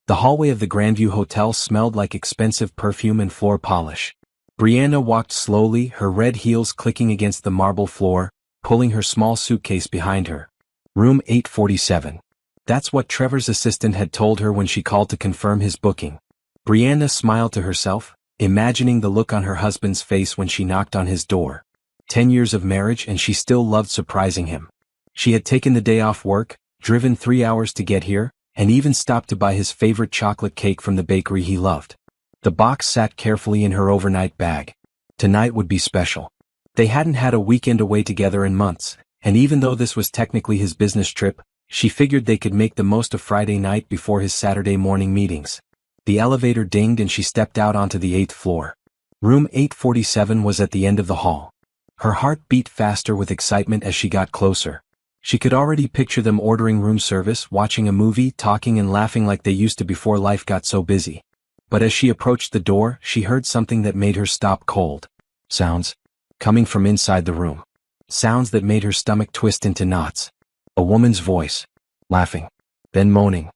The hallway of the Grandview Hotel smelled like expensive perfume and floor polish. Brianna walked slowly, her red heels clicking against the marble floor, pulling her small suitcase behind her. Room 847. That's what Trevor's assistant had told her when she called to confirm his booking. Brianna smiled to herself, imagining the look on her husband's face when she knocked on his door. 10 years of marriage and she still loved surprising him. She had taken the day off work, driven 3 hours to get here, and even stopped to buy his favorite chocolate cake from the bakery he loved. The box sat carefully in her overnight bag. Tonight would be special. They hadn't had a weekend away together in months, and even though this was technically his business trip, she figured they could make the most of Friday night before his Saturday morning meetings. The elevator dinged and she stepped out onto the 8th floor. Room 847 was at the end of the hall. Her heart beat faster with excitement as she got closer. She could already picture them ordering room service, watching a movie, talking and laughing like they used to before life got so busy. But as she approached the door, she heard something that made her stop cold. Sounds. Coming from inside the room. Sounds that made her stomach twist into knots. A woman's voice. Laughing. Then moaning.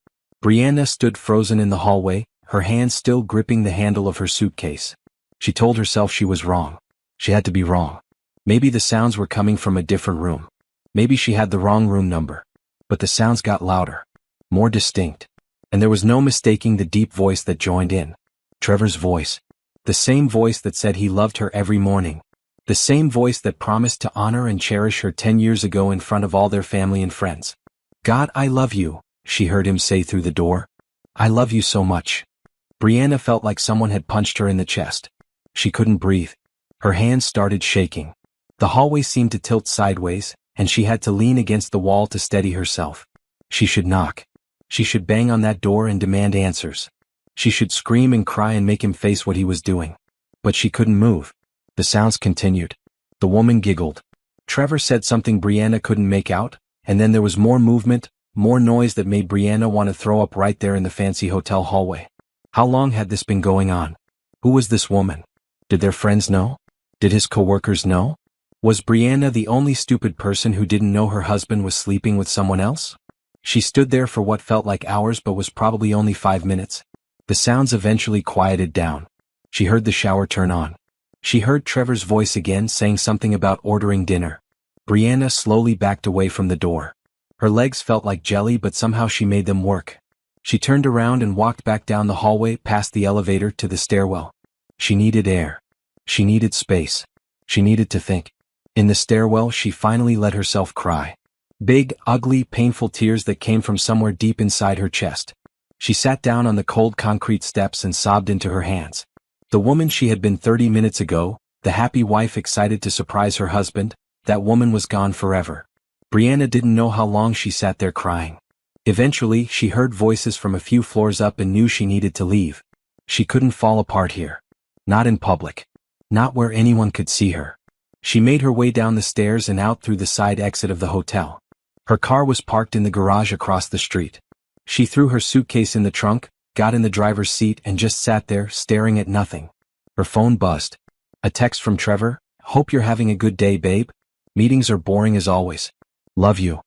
Brianna stood frozen in the hallway, her hands still gripping the handle of her suitcase. She told herself she was wrong. She had to be wrong. Maybe the sounds were coming from a different room. Maybe she had the wrong room number. But the sounds got louder. More distinct. And there was no mistaking the deep voice that joined in. Trevor's voice. The same voice that said he loved her every morning. The same voice that promised to honor and cherish her 10 years ago in front of all their family and friends. God, I love you, she heard him say through the door. I love you so much. Brianna felt like someone had punched her in the chest. She couldn't breathe. Her hands started shaking. The hallway seemed to tilt sideways, and she had to lean against the wall to steady herself. She should knock. She should bang on that door and demand answers. She should scream and cry and make him face what he was doing. But she couldn't move. The sounds continued. The woman giggled. Trevor said something Brianna couldn't make out, and then there was more movement, more noise that made Brianna want to throw up right there in the fancy hotel hallway. How long had this been going on? Who was this woman? Did their friends know? Did his coworkers know? Was Brianna the only stupid person who didn't know her husband was sleeping with someone else? She stood there for what felt like hours but was probably only 5 minutes. The sounds eventually quieted down. She heard the shower turn on. She heard Trevor's voice again saying something about ordering dinner. Brianna slowly backed away from the door. Her legs felt like jelly but somehow she made them work. She turned around and walked back down the hallway past the elevator to the stairwell. She needed air. She needed space. She needed to think. In the stairwell she finally let herself cry. Big, ugly, painful tears that came from somewhere deep inside her chest. She sat down on the cold concrete steps and sobbed into her hands. The woman she had been 30 minutes ago, the happy wife excited to surprise her husband, that woman was gone forever. Brianna didn't know how long she sat there crying. Eventually, she heard voices from a few floors up and knew she needed to leave. She couldn't fall apart here. Not in public. Not where anyone could see her. She made her way down the stairs and out through the side exit of the hotel. Her car was parked in the garage across the street. She threw her suitcase in the trunk, got in the driver's seat and just sat there, staring at nothing. Her phone buzzed. A text from Trevor. Hope you're having a good day, babe. Meetings are boring as always. Love you.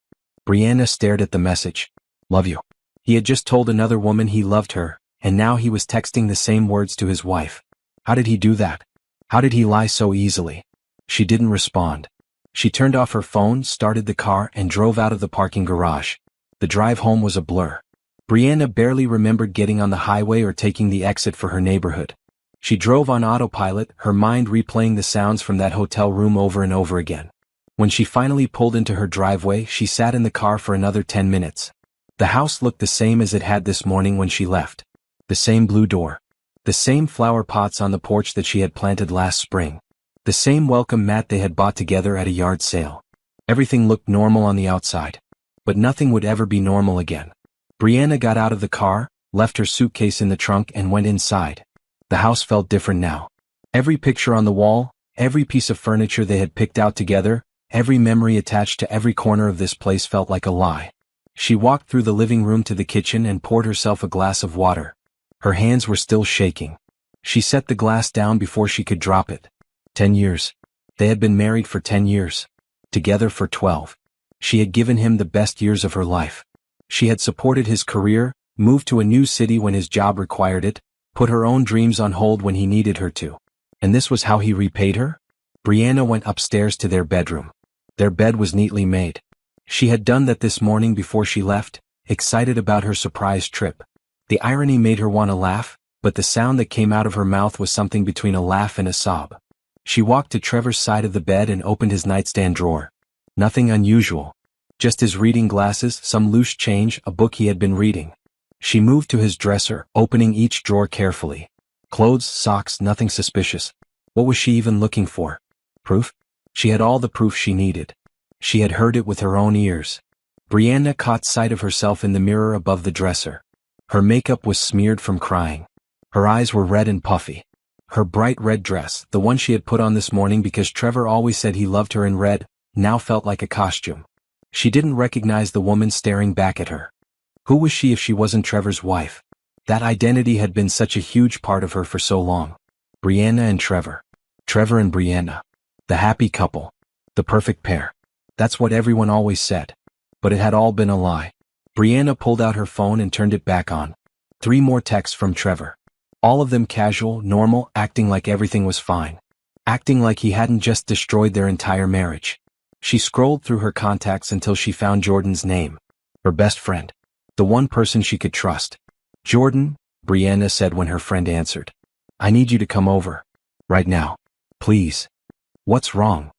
Brianna stared at the message. Love you. He had just told another woman he loved her, and now he was texting the same words to his wife. How did he do that? How did he lie so easily? She didn't respond. She turned off her phone, started the car, and drove out of the parking garage. The drive home was a blur. Brianna barely remembered getting on the highway or taking the exit for her neighborhood. She drove on autopilot, her mind replaying the sounds from that hotel room over and over again. When she finally pulled into her driveway, she sat in the car for another 10 minutes. The house looked the same as it had this morning when she left. The same blue door. The same flower pots on the porch that she had planted last spring. The same welcome mat they had bought together at a yard sale. Everything looked normal on the outside. But nothing would ever be normal again. Brianna got out of the car, left her suitcase in the trunk and went inside. The house felt different now. Every picture on the wall, every piece of furniture they had picked out together, every memory attached to every corner of this place felt like a lie. She walked through the living room to the kitchen and poured herself a glass of water. Her hands were still shaking. She set the glass down before she could drop it. 10 years. They had been married for 10 years. Together for 12. She had given him the best years of her life. She had supported his career, moved to a new city when his job required it, put her own dreams on hold when he needed her to. And this was how he repaid her? Brianna went upstairs to their bedroom. Their bed was neatly made. She had done that this morning before she left, excited about her surprise trip. The irony made her want to laugh, but the sound that came out of her mouth was something between a laugh and a sob. She walked to Trevor's side of the bed and opened his nightstand drawer. Nothing unusual. Just his reading glasses, some loose change, a book he had been reading. She moved to his dresser, opening each drawer carefully. Clothes, socks, nothing suspicious. What was she even looking for? Proof? She had all the proof she needed. She had heard it with her own ears. Brianna caught sight of herself in the mirror above the dresser. Her makeup was smeared from crying. Her eyes were red and puffy. Her bright red dress, the one she had put on this morning because Trevor always said he loved her in red, now felt like a costume. She didn't recognize the woman staring back at her. Who was she if she wasn't Trevor's wife? That identity had been such a huge part of her for so long. Brianna and Trevor. Trevor and Brianna. The happy couple. The perfect pair. That's what everyone always said. But it had all been a lie. Brianna pulled out her phone and turned it back on. 3 more texts from Trevor. All of them casual, normal, acting like everything was fine. Acting like he hadn't just destroyed their entire marriage. She scrolled through her contacts until she found Jordan's name. Her best friend. The one person she could trust. Jordan, Brianna said when her friend answered. I need you to come over. Right now. Please. What's wrong?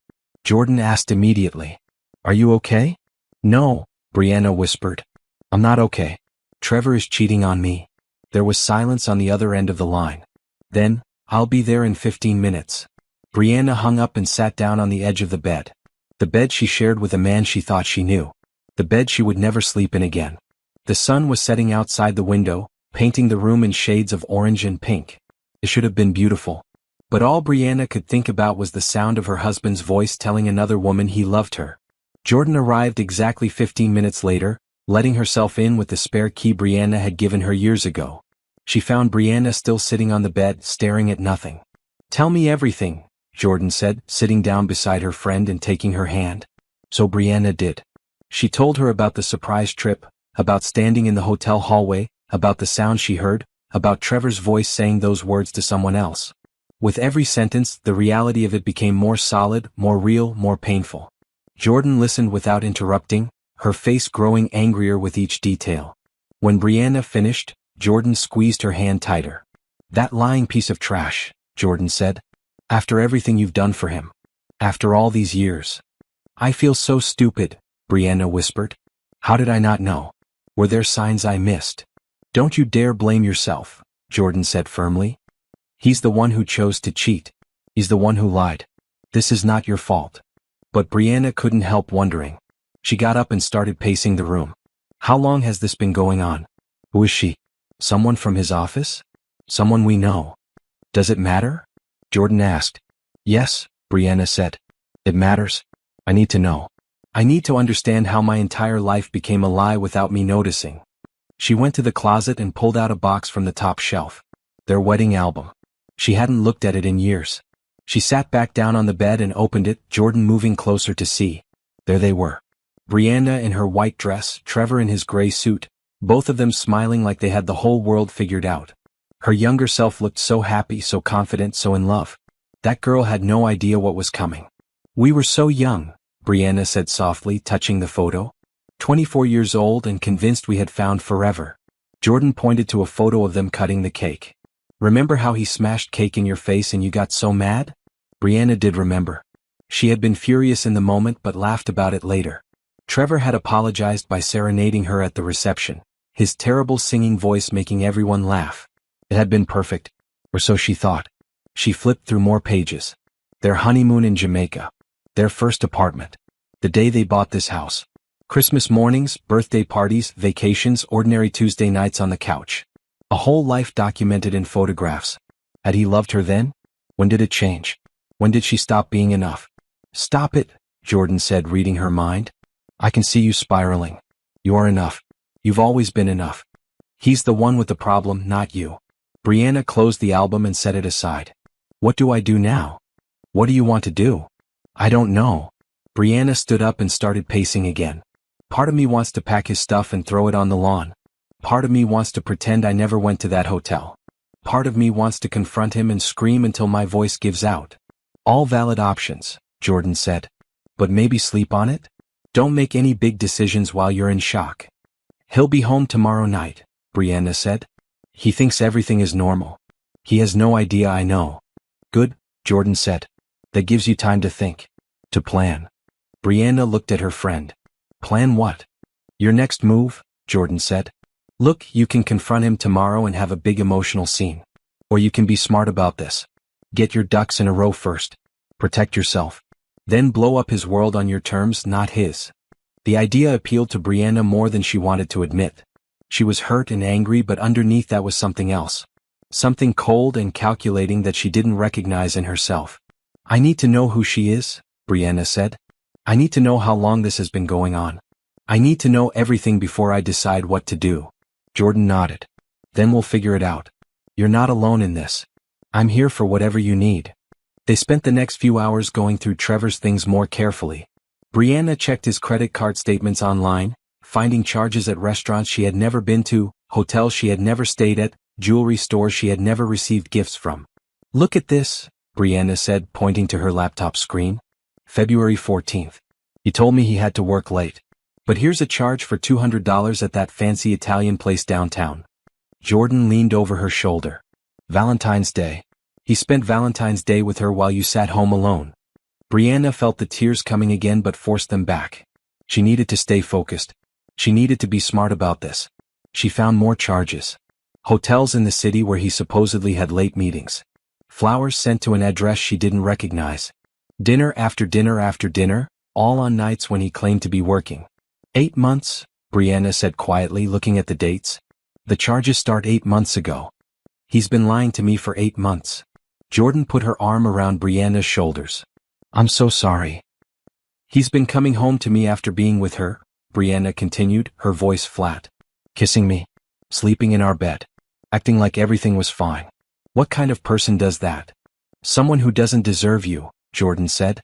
Jordan asked immediately. Are you okay? No, Brianna whispered. I'm not okay. Trevor is cheating on me. There was silence on the other end of the line. Then, I'll be there in 15 minutes. Brianna hung up and sat down on the edge of the bed. The bed she shared with a man she thought she knew. The bed she would never sleep in again. The sun was setting outside the window, painting the room in shades of orange and pink. It should have been beautiful. But all Brianna could think about was the sound of her husband's voice telling another woman he loved her. Jordan arrived exactly 15 minutes later, letting herself in with the spare key Brianna had given her years ago. She found Brianna still sitting on the bed, staring at nothing. Tell me everything, Jordan said, sitting down beside her friend and taking her hand. So Brianna did. She told her about the surprise trip, about standing in the hotel hallway, about the sound she heard, about Trevor's voice saying those words to someone else. With every sentence, the reality of it became more solid, more real, more painful. Jordan listened without interrupting, her face growing angrier with each detail. When Brianna finished, Jordan squeezed her hand tighter. That lying piece of trash, Jordan said. After everything you've done for him. After all these years. I feel so stupid, Brianna whispered. How did I not know? Were there signs I missed? Don't you dare blame yourself, Jordan said firmly. He's the one who chose to cheat. He's the one who lied. This is not your fault. But Brianna couldn't help wondering. She got up and started pacing the room. How long has this been going on? Who is she? Someone from his office? Someone we know? Does it matter? Jordan asked. Yes, Brianna said. It matters. I need to know. I need to understand how my entire life became a lie without me noticing. She went to the closet and pulled out a box from the top shelf. Their wedding album. She hadn't looked at it in years. She sat back down on the bed and opened it, Jordan moving closer to see. There they were. Brianna in her white dress, Trevor in his gray suit, both of them smiling like they had the whole world figured out. Her younger self looked so happy, so confident, so in love. That girl had no idea what was coming. We were so young, Brianna said softly, touching the photo. 24 years old and convinced we had found forever. Jordan pointed to a photo of them cutting the cake. Remember how he smashed cake in your face and you got so mad? Brianna did remember. She had been furious in the moment but laughed about it later. Trevor had apologized by serenading her at the reception, his terrible singing voice making everyone laugh. It had been perfect, or so she thought. She flipped through more pages. Their honeymoon in Jamaica. Their first apartment. The day they bought this house. Christmas mornings, birthday parties, vacations, ordinary Tuesday nights on the couch. A whole life documented in photographs. Had he loved her then? When did it change? When did she stop being enough? Stop it, Jordan said, reading her mind. I can see you spiraling. You are enough. You've always been enough. He's the one with the problem, not you. Brianna closed the album and set it aside. What do I do now? What do you want to do? I don't know. Brianna stood up and started pacing again. Part of me wants to pack his stuff and throw it on the lawn. Part of me wants to pretend I never went to that hotel. Part of me wants to confront him and scream until my voice gives out. All valid options, Jordan said. But maybe sleep on it? Don't make any big decisions while you're in shock. He'll be home tomorrow night, Brianna said. He thinks everything is normal. He has no idea I know. Good, Jordan said. That gives you time to think. To plan. Brianna looked at her friend. Plan what? Your next move, Jordan said. Look, you can confront him tomorrow and have a big emotional scene. Or you can be smart about this. Get your ducks in a row first. Protect yourself. Then blow up his world on your terms, not his. The idea appealed to Brianna more than she wanted to admit. She was hurt and angry, but underneath that was something else. Something cold and calculating that she didn't recognize in herself. I need to know who she is, Brianna said. I need to know how long this has been going on. I need to know everything before I decide what to do. Jordan nodded. Then we'll figure it out. You're not alone in this. I'm here for whatever you need. They spent the next few hours going through Trevor's things more carefully. Brianna checked his credit card statements online, finding charges at restaurants she had never been to, hotels she had never stayed at, jewelry stores she had never received gifts from. Look at this, Brianna said, pointing to her laptop screen. February 14th. He told me he had to work late. But here's a charge for $200 at that fancy Italian place downtown. Jordan leaned over her shoulder. Valentine's Day. He spent Valentine's Day with her while you sat home alone. Brianna felt the tears coming again but forced them back. She needed to stay focused. She needed to be smart about this. She found more charges. Hotels in the city where he supposedly had late meetings. Flowers sent to an address she didn't recognize. Dinner after dinner after dinner, all on nights when he claimed to be working. 8 months, Brianna said quietly, looking at the dates. The charges start 8 months ago. He's been lying to me for 8 months. Jordan put her arm around Brianna's shoulders. I'm so sorry. He's been coming home to me after being with her, Brianna continued, her voice flat. Kissing me. Sleeping in our bed. Acting like everything was fine. What kind of person does that? Someone who doesn't deserve you, Jordan said.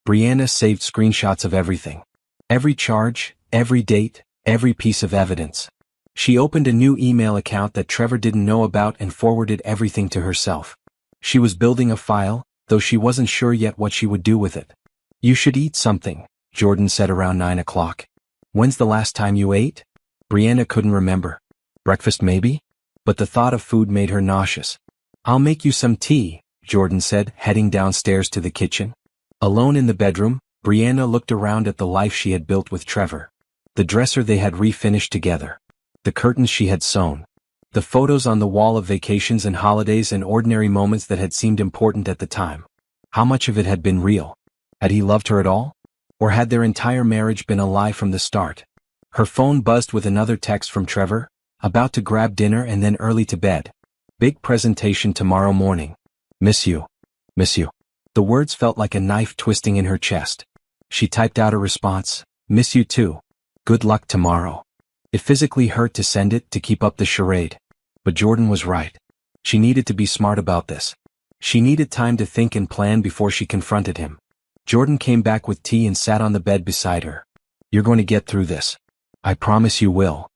Brianna saved screenshots of everything. Every charge, every date, every piece of evidence. She opened a new email account that Trevor didn't know about and forwarded everything to herself. She was building a file, though she wasn't sure yet what she would do with it. You should eat something, Jordan said around 9 o'clock. When's the last time you ate? Brianna couldn't remember. Breakfast maybe? But the thought of food made her nauseous. I'll make you some tea, Jordan said, heading downstairs to the kitchen. Alone in the bedroom, Brianna looked around at the life she had built with Trevor. The dresser they had refinished together. The curtains she had sewn. The photos on the wall of vacations and holidays and ordinary moments that had seemed important at the time. How much of it had been real? Had he loved her at all? Or had their entire marriage been a lie from the start? Her phone buzzed with another text from Trevor, about to grab dinner and then early to bed. Big presentation tomorrow morning. Miss you. Miss you. The words felt like a knife twisting in her chest. She typed out a response, miss you too. Good luck tomorrow. It physically hurt to send it, to keep up the charade. But Jordan was right. She needed to be smart about this. She needed time to think and plan before she confronted him. Jordan came back with tea and sat on the bed beside her. You're going to get through this. I promise you will.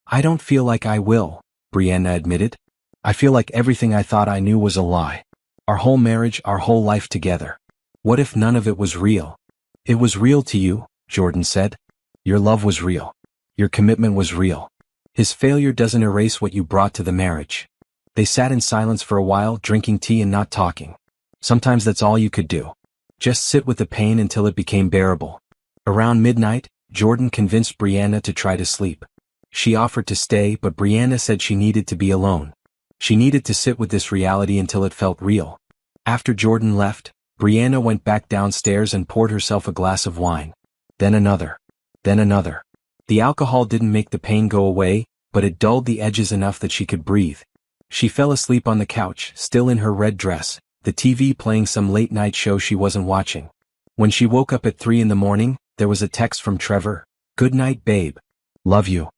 I don't feel like I will, Brianna admitted. I feel like everything I thought I knew was a lie. Our whole marriage, our whole life together. What if none of it was real? It was real to you, Jordan said. Your love was real. Your commitment was real. His failure doesn't erase what you brought to the marriage. They sat in silence for a while, drinking tea and not talking. Sometimes that's all you could do. Just sit with the pain until it became bearable. Around midnight, Jordan convinced Brianna to try to sleep. She offered to stay, but Brianna said she needed to be alone. She needed to sit with this reality until it felt real. After Jordan left, Brianna went back downstairs and poured herself a glass of wine. Then another. Then another. The alcohol didn't make the pain go away, but it dulled the edges enough that she could breathe. She fell asleep on the couch, still in her red dress, the TV playing some late-night show she wasn't watching. When she woke up at 3 in the morning, there was a text from Trevor. Good night, babe. Love you.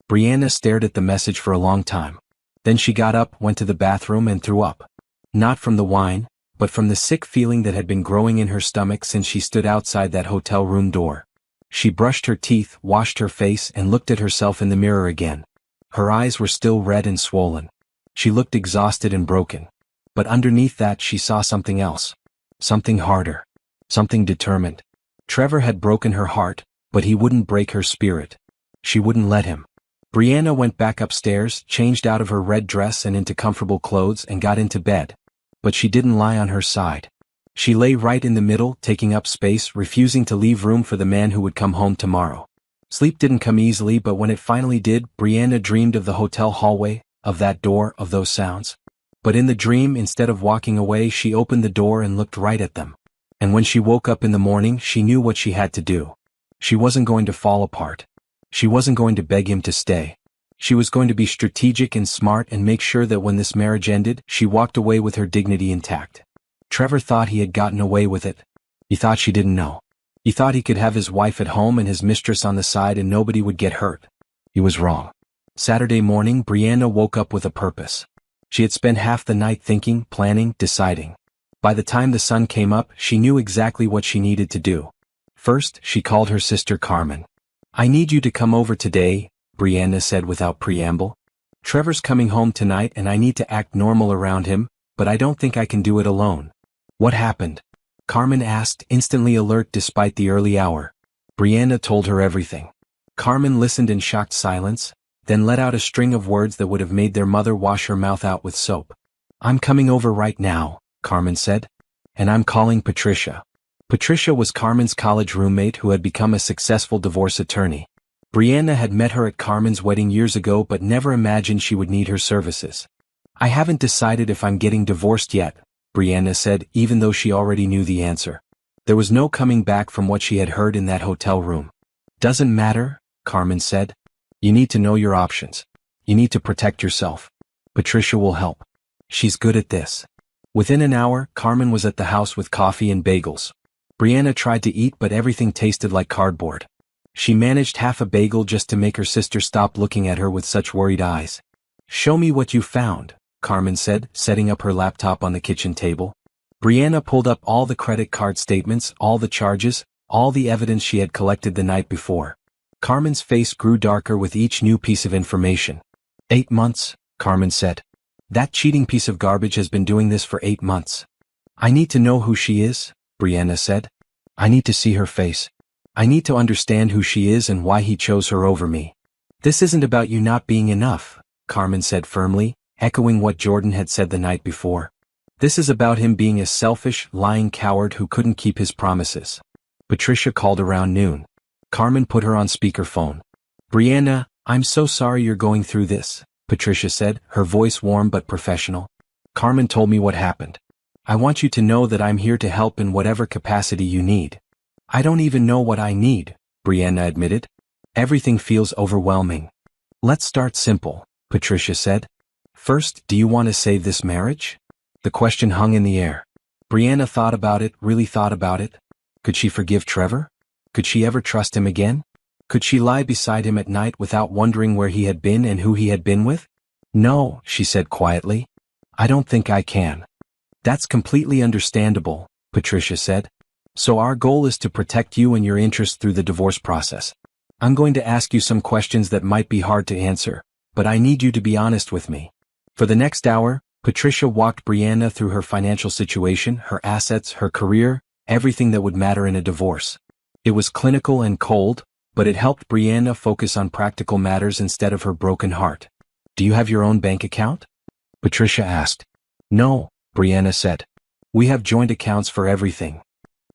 Brianna stared at the message for a long time. Then she got up, went to the bathroom and threw up. Not from the wine, but from the sick feeling that had been growing in her stomach since she stood outside that hotel room door. She brushed her teeth, washed her face and looked at herself in the mirror again. Her eyes were still red and swollen. She looked exhausted and broken. But underneath that she saw something else. Something harder. Something determined. Trevor had broken her heart, but he wouldn't break her spirit. She wouldn't let him. Brianna went back upstairs, changed out of her red dress and into comfortable clothes and got into bed. But she didn't lie on her side. She lay right in the middle, taking up space, refusing to leave room for the man who would come home tomorrow. Sleep didn't come easily, but when it finally did, Brianna dreamed of the hotel hallway, of that door, of those sounds. But in the dream, instead of walking away, she opened the door and looked right at them. And when she woke up in the morning, she knew what she had to do. She wasn't going to fall apart. She wasn't going to beg him to stay. She was going to be strategic and smart and make sure that when this marriage ended, she walked away with her dignity intact. Trevor thought he had gotten away with it. He thought she didn't know. He thought he could have his wife at home and his mistress on the side and nobody would get hurt. He was wrong. Saturday morning, Brianna woke up with a purpose. She had spent half the night thinking, planning, deciding. By the time the sun came up, she knew exactly what she needed to do. First, she called her sister Carmen. "I need you to come over today," Brianna said without preamble. "Trevor's coming home tonight and I need to act normal around him, but I don't think I can do it alone." "What happened?" Carmen asked, instantly alert despite the early hour. Brianna told her everything. Carmen listened in shocked silence, then let out a string of words that would have made their mother wash her mouth out with soap. "I'm coming over right now," Carmen said. "And I'm calling Patricia." Patricia was Carmen's college roommate who had become a successful divorce attorney. Brianna had met her at Carmen's wedding years ago but never imagined she would need her services. "I haven't decided if I'm getting divorced yet," Brianna said, even though she already knew the answer. There was no coming back from what she had heard in that hotel room. "Doesn't matter," Carmen said. "You need to know your options. You need to protect yourself. Patricia will help. She's good at this." Within an hour, Carmen was at the house with coffee and bagels. Brianna tried to eat but everything tasted like cardboard. She managed half a bagel just to make her sister stop looking at her with such worried eyes. "Show me what you found," Carmen said, setting up her laptop on the kitchen table. Brianna pulled up all the credit card statements, all the charges, all the evidence she had collected the night before. Carmen's face grew darker with each new piece of information. 8 months, Carmen said. "That cheating piece of garbage has been doing this for 8 months. "I need to know who she is," Brianna said. "I need to see her face. I need to understand who she is and why he chose her over me." "This isn't about you not being enough," Carmen said firmly, echoing what Jordan had said the night before. "This is about him being a selfish, lying coward who couldn't keep his promises." Patricia called around noon. Carmen put her on speakerphone. "Brianna, I'm so sorry you're going through this," Patricia said, her voice warm but professional. "Carmen told me what happened. I want you to know that I'm here to help in whatever capacity you need." "I don't even know what I need," Brianna admitted. "Everything feels overwhelming." "Let's start simple," Patricia said. "First, do you want to save this marriage?" The question hung in the air. Brianna thought about it, really thought about it. Could she forgive Trevor? Could she ever trust him again? Could she lie beside him at night without wondering where he had been and who he had been with? "No," she said quietly. "I don't think I can." "That's completely understandable," Patricia said. "So our goal is to protect you and your interests through the divorce process. I'm going to ask you some questions that might be hard to answer, but I need you to be honest with me." For the next hour, Patricia walked Brianna through her financial situation, her assets, her career, everything that would matter in a divorce. It was clinical and cold, but it helped Brianna focus on practical matters instead of her broken heart. "Do you have your own bank account?" Patricia asked. "No," Brianna said. "We have joint accounts for everything."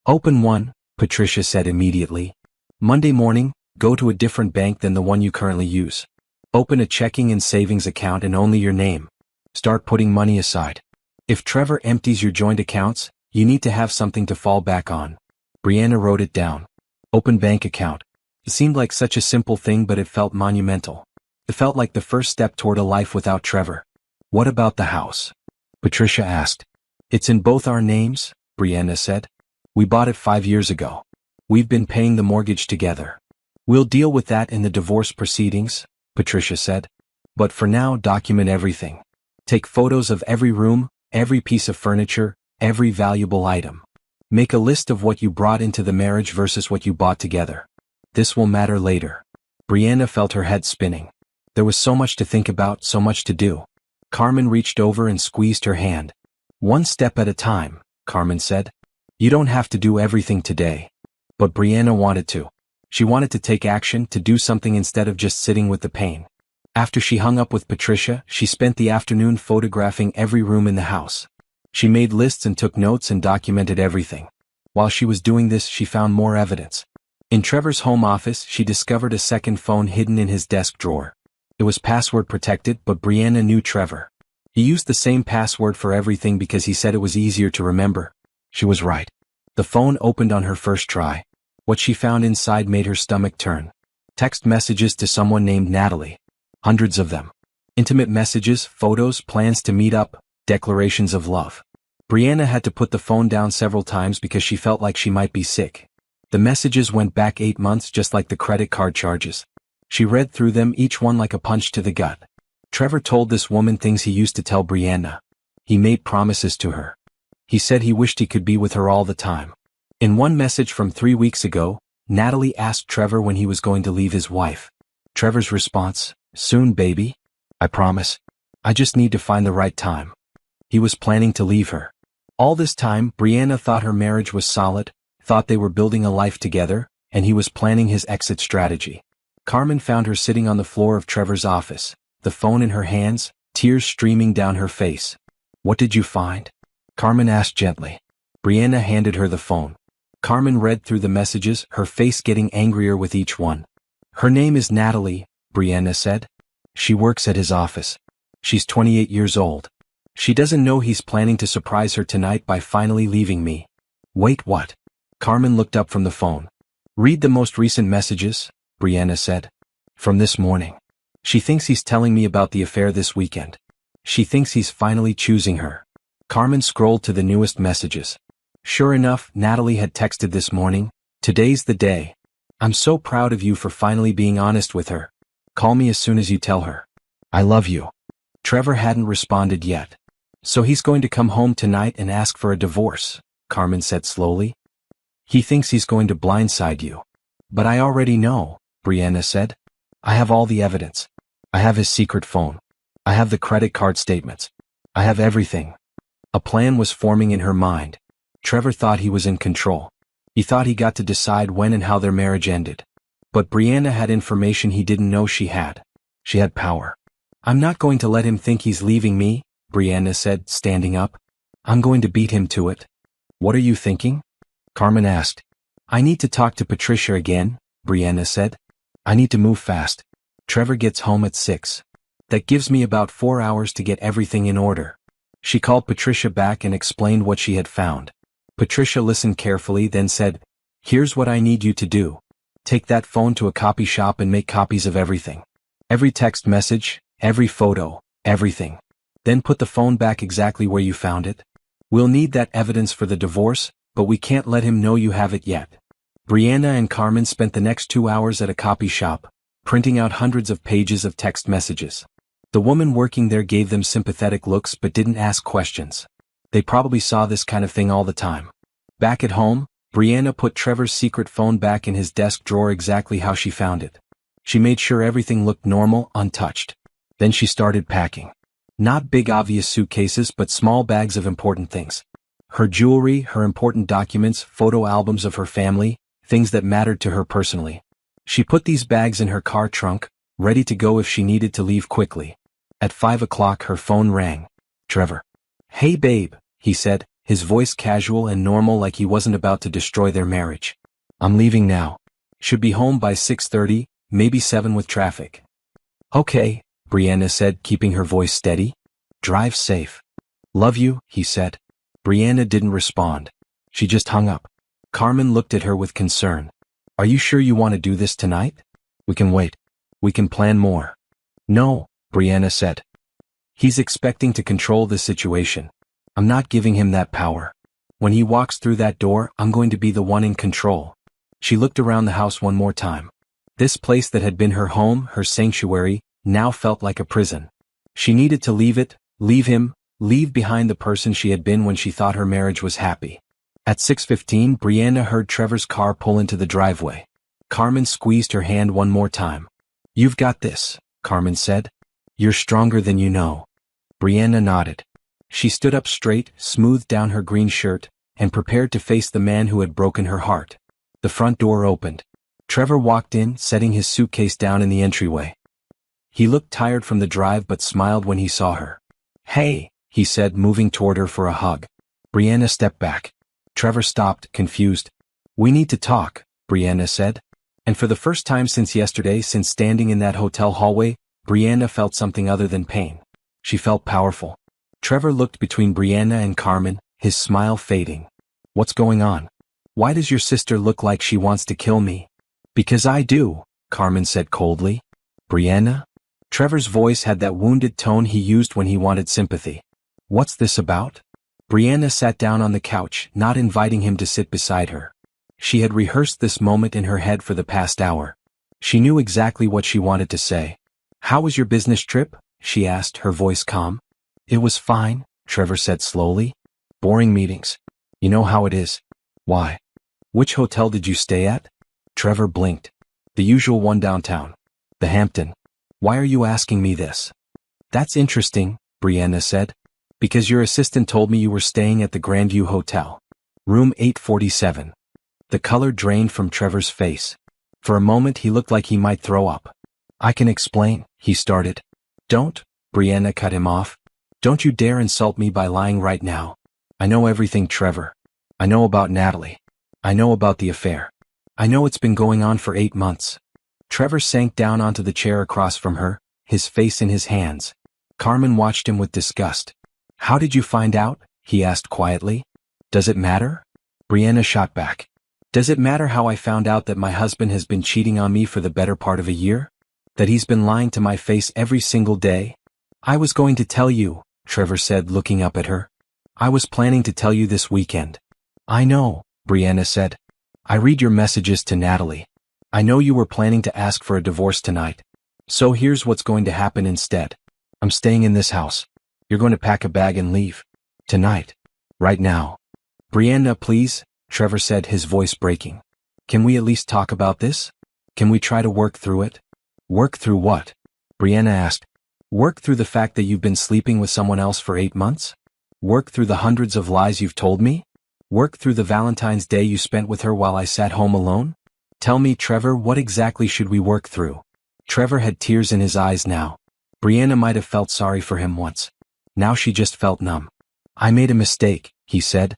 "Open one," Patricia said immediately. "Monday morning, go to a different bank than the one you currently use. Open a checking and savings account in only your name. Start putting money aside. If Trevor empties your joint accounts, you need to have something to fall back on." Brianna wrote it down. Open bank account. It seemed like such a simple thing, but it felt monumental. It felt like the first step toward a life without Trevor. "What about the house?" Patricia asked. "It's in both our names," Brianna said. "We bought it 5 years ago. We've been paying the mortgage together. We'll deal with that in the divorce proceedings," Patricia said. "But for now, document everything. Take photos of every room, every piece of furniture, every valuable item. Make a list of what you brought into the marriage versus what you bought together. This will matter later." Brianna felt her head spinning. There was so much to think about, so much to do. Carmen reached over and squeezed her hand. One step at a time, Carmen said. You don't have to do everything today. But Brianna wanted to. She wanted to take action, to do something instead of just sitting with the pain. After she hung up with Patricia, she spent the afternoon photographing every room in the house. She made lists and took notes and documented everything. While she was doing this, she found more evidence. In Trevor's home office, she discovered a second phone hidden in his desk drawer. It was password protected, but Brianna knew Trevor. He used the same password for everything because he said it was easier to remember. She was right. The phone opened on her first try. What she found inside made her stomach turn. Text messages to someone named Natalie. Hundreds of them. Intimate messages, photos, plans to meet up, declarations of love. Brianna had to put the phone down several times because she felt like she might be sick. The messages went back 8 months, just like the credit card charges. She read through them, each one like a punch to the gut. Trevor told this woman things he used to tell Brianna. He made promises to her. He said he wished he could be with her all the time. In one message from 3 weeks ago, Natalie asked Trevor when he was going to leave his wife. Trevor's response, "Soon, baby. I promise. I just need to find the right time." He was planning to leave her. All this time, Brianna thought her marriage was solid, thought they were building a life together, and he was planning his exit strategy. Carmen found her sitting on the floor of Trevor's office, the phone in her hands, tears streaming down her face. "What did you find?" Carmen asked gently. Brianna handed her the phone. Carmen read through the messages, her face getting angrier with each one. "Her name is Natalie," Brianna said. "She works at his office. She's 28 years old. She doesn't know he's planning to surprise her tonight by finally leaving me." "Wait, what?" Carmen looked up from the phone. "Read the most recent messages," Brianna said. "From this morning. She thinks he's telling me about the affair this weekend. She thinks he's finally choosing her." Carmen scrolled to the newest messages. Sure enough, Natalie had texted this morning, "Today's the day. I'm so proud of you for finally being honest with her. Call me as soon as you tell her. I love you." Trevor hadn't responded yet. "So he's going to come home tonight and ask for a divorce," Carmen said slowly. "He thinks he's going to blindside you." "But I already know," Brianna said. "I have all the evidence. I have his secret phone. I have the credit card statements. I have everything." A plan was forming in her mind. Trevor thought he was in control. He thought he got to decide when and how their marriage ended. But Brianna had information he didn't know she had. She had power. "I'm not going to let him think he's leaving me," Brianna said, standing up. "I'm going to beat him to it." "What are you thinking?" Carmen asked. "I need to talk to Patricia again," Brianna said. "I need to move fast. Trevor gets home at 6. That gives me about 4 hours to get everything in order." She called Patricia back and explained what she had found. Patricia listened carefully, then said, "Here's what I need you to do. Take that phone to a copy shop and make copies of everything. Every text message, every photo, everything. Then put the phone back exactly where you found it. We'll need that evidence for the divorce, but we can't let him know you have it yet." Brianna and Carmen spent the next 2 hours at a copy shop, printing out hundreds of pages of text messages. The woman working there gave them sympathetic looks but didn't ask questions. They probably saw this kind of thing all the time. Back at home, Brianna put Trevor's secret phone back in his desk drawer exactly how she found it. She made sure everything looked normal, untouched. Then she started packing. Not big obvious suitcases, but small bags of important things. Her jewelry, her important documents, photo albums of her family, things that mattered to her personally. She put these bags in her car trunk, ready to go if she needed to leave quickly. At 5 o'clock her phone rang. "Trevor." "Hey babe," he said, his voice casual and normal like he wasn't about to destroy their marriage. "I'm leaving now. Should be home by 6:30, maybe 7 with traffic." "Okay," Brianna said, keeping her voice steady. "Drive safe." "Love you," he said. Brianna didn't respond. She just hung up. Carmen looked at her with concern. "Are you sure you want to do this tonight? We can wait. We can plan more." "No," Brianna said. "He's expecting to control the situation. I'm not giving him that power. When he walks through that door, I'm going to be the one in control." She looked around the house one more time. This place that had been her home, her sanctuary, now felt like a prison. She needed to leave it, leave him, leave behind the person she had been when she thought her marriage was happy. At 6:15, Brianna heard Trevor's car pull into the driveway. Carmen squeezed her hand one more time. "You've got this," Carmen said. You're stronger than you know. Brianna nodded. She stood up straight, smoothed down her green shirt, and prepared to face the man who had broken her heart. The front door opened. Trevor walked in, setting his suitcase down in the entryway. He looked tired from the drive but smiled when he saw her. Hey, he said, moving toward her for a hug. Brianna stepped back. Trevor stopped, confused. We need to talk, Brianna said. And for the first time since yesterday, since standing in that hotel hallway, Brianna felt something other than pain. She felt powerful. Trevor looked between Brianna and Carmen, his smile fading. What's going on? Why does your sister look like she wants to kill me? Because I do, Carmen said coldly. Brianna? Trevor's voice had that wounded tone he used when he wanted sympathy. What's this about? Brianna sat down on the couch, not inviting him to sit beside her. She had rehearsed this moment in her head for the past hour. She knew exactly what she wanted to say. How was your business trip? She asked, her voice calm. It was fine, Trevor said slowly. Boring meetings. You know how it is. Why? Which hotel did you stay at? Trevor blinked. The usual one downtown. The Hampton. Why are you asking me this? That's interesting, Brianna said. Because your assistant told me you were staying at the Grandview Hotel. Room 847. The color drained from Trevor's face. For a moment he looked like he might throw up. I can explain, he started. Don't, Brianna cut him off. Don't you dare insult me by lying right now. I know everything, Trevor. I know about Natalie. I know about the affair. I know it's been going on for 8 months. Trevor sank down onto the chair across from her, his face in his hands. Carmen watched him with disgust. How did you find out? He asked quietly. Does it matter? Brianna shot back. Does it matter how I found out that my husband has been cheating on me for the better part of a year? That he's been lying to my face every single day? I was going to tell you, Trevor said, looking up at her. I was planning to tell you this weekend. I know, Brianna said. I read your messages to Natalie. I know you were planning to ask for a divorce tonight. So here's what's going to happen instead. I'm staying in this house. You're going to pack a bag and leave. Tonight. Right now. Brianna, please, Trevor said, his voice breaking. Can we at least talk about this? Can we try to work through it? Work through what? Brianna asked. Work through the fact that you've been sleeping with someone else for 8 months? Work through the hundreds of lies you've told me? Work through the Valentine's Day you spent with her while I sat home alone? Tell me, Trevor, what exactly should we work through? Trevor had tears in his eyes now. Brianna might have felt sorry for him once. Now she just felt numb. I made a mistake, he said.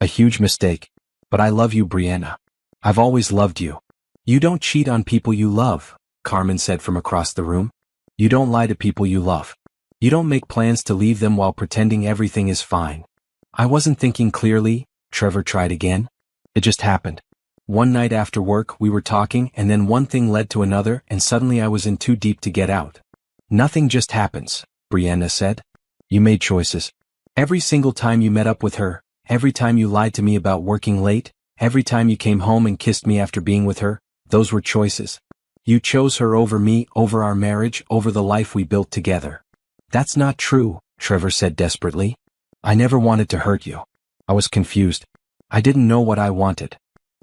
A huge mistake. But I love you, Brianna. I've always loved you. You don't cheat on people you love, Carmen said from across the room. You don't lie to people you love. You don't make plans to leave them while pretending everything is fine. I wasn't thinking clearly, Trevor tried again. It just happened. One night after work we were talking and then one thing led to another and suddenly I was in too deep to get out. Nothing just happens, Brianna said. You made choices. Every single time you met up with her, every time you lied to me about working late, every time you came home and kissed me after being with her, those were choices. You chose her over me, over our marriage, over the life we built together. That's not true, Trevor said desperately. I never wanted to hurt you. I was confused. I didn't know what I wanted.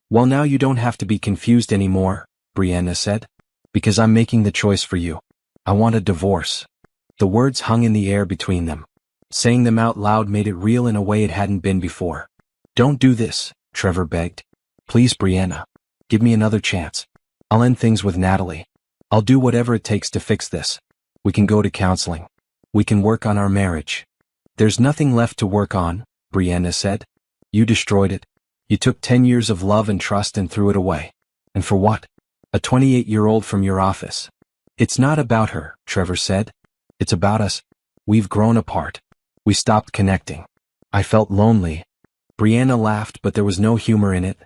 Well, now you don't have to be confused anymore, Brianna said. Because I'm making the choice for you. I want a divorce. The words hung in the air between them. Saying them out loud made it real in a way it hadn't been before. Don't do this, Trevor begged. Please, Brianna. Give me another chance. I'll end things with Natalie. I'll do whatever it takes to fix this. We can go to counseling. We can work on our marriage. There's nothing left to work on, Brianna said. You destroyed it. You took 10 years of love and trust and threw it away. And for what? A 28-year-old from your office. It's not about her, Trevor said. It's about us. We've grown apart. We stopped connecting. I felt lonely. Brianna laughed, but there was no humor in it.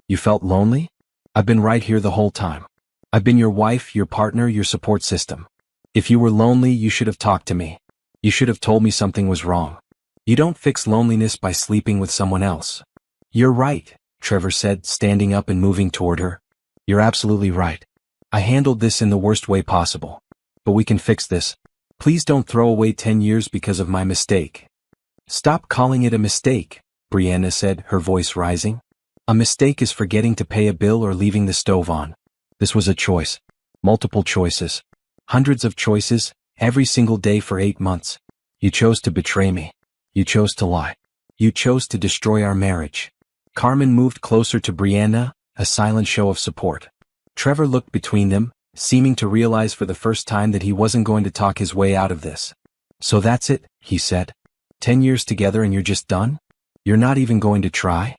You felt lonely? I've been right here the whole time. I've been your wife, your partner, your support system. If you were lonely, you should have talked to me. You should have told me something was wrong. You don't fix loneliness by sleeping with someone else. You're right, Trevor said, standing up and moving toward her. You're absolutely right. I handled this in the worst way possible. But we can fix this. Please don't throw away 10 years because of my mistake. Stop calling it a mistake, Brianna said, her voice rising. A mistake is forgetting to pay a bill or leaving the stove on. This was a choice. Multiple choices. Hundreds of choices, every single day for 8 months. You chose to betray me. You chose to lie. You chose to destroy our marriage. Carmen moved closer to Brianna, a silent show of support. Trevor looked between them, seeming to realize for the first time that he wasn't going to talk his way out of this. So that's it, he said. 10 years together and you're just done? You're not even going to try?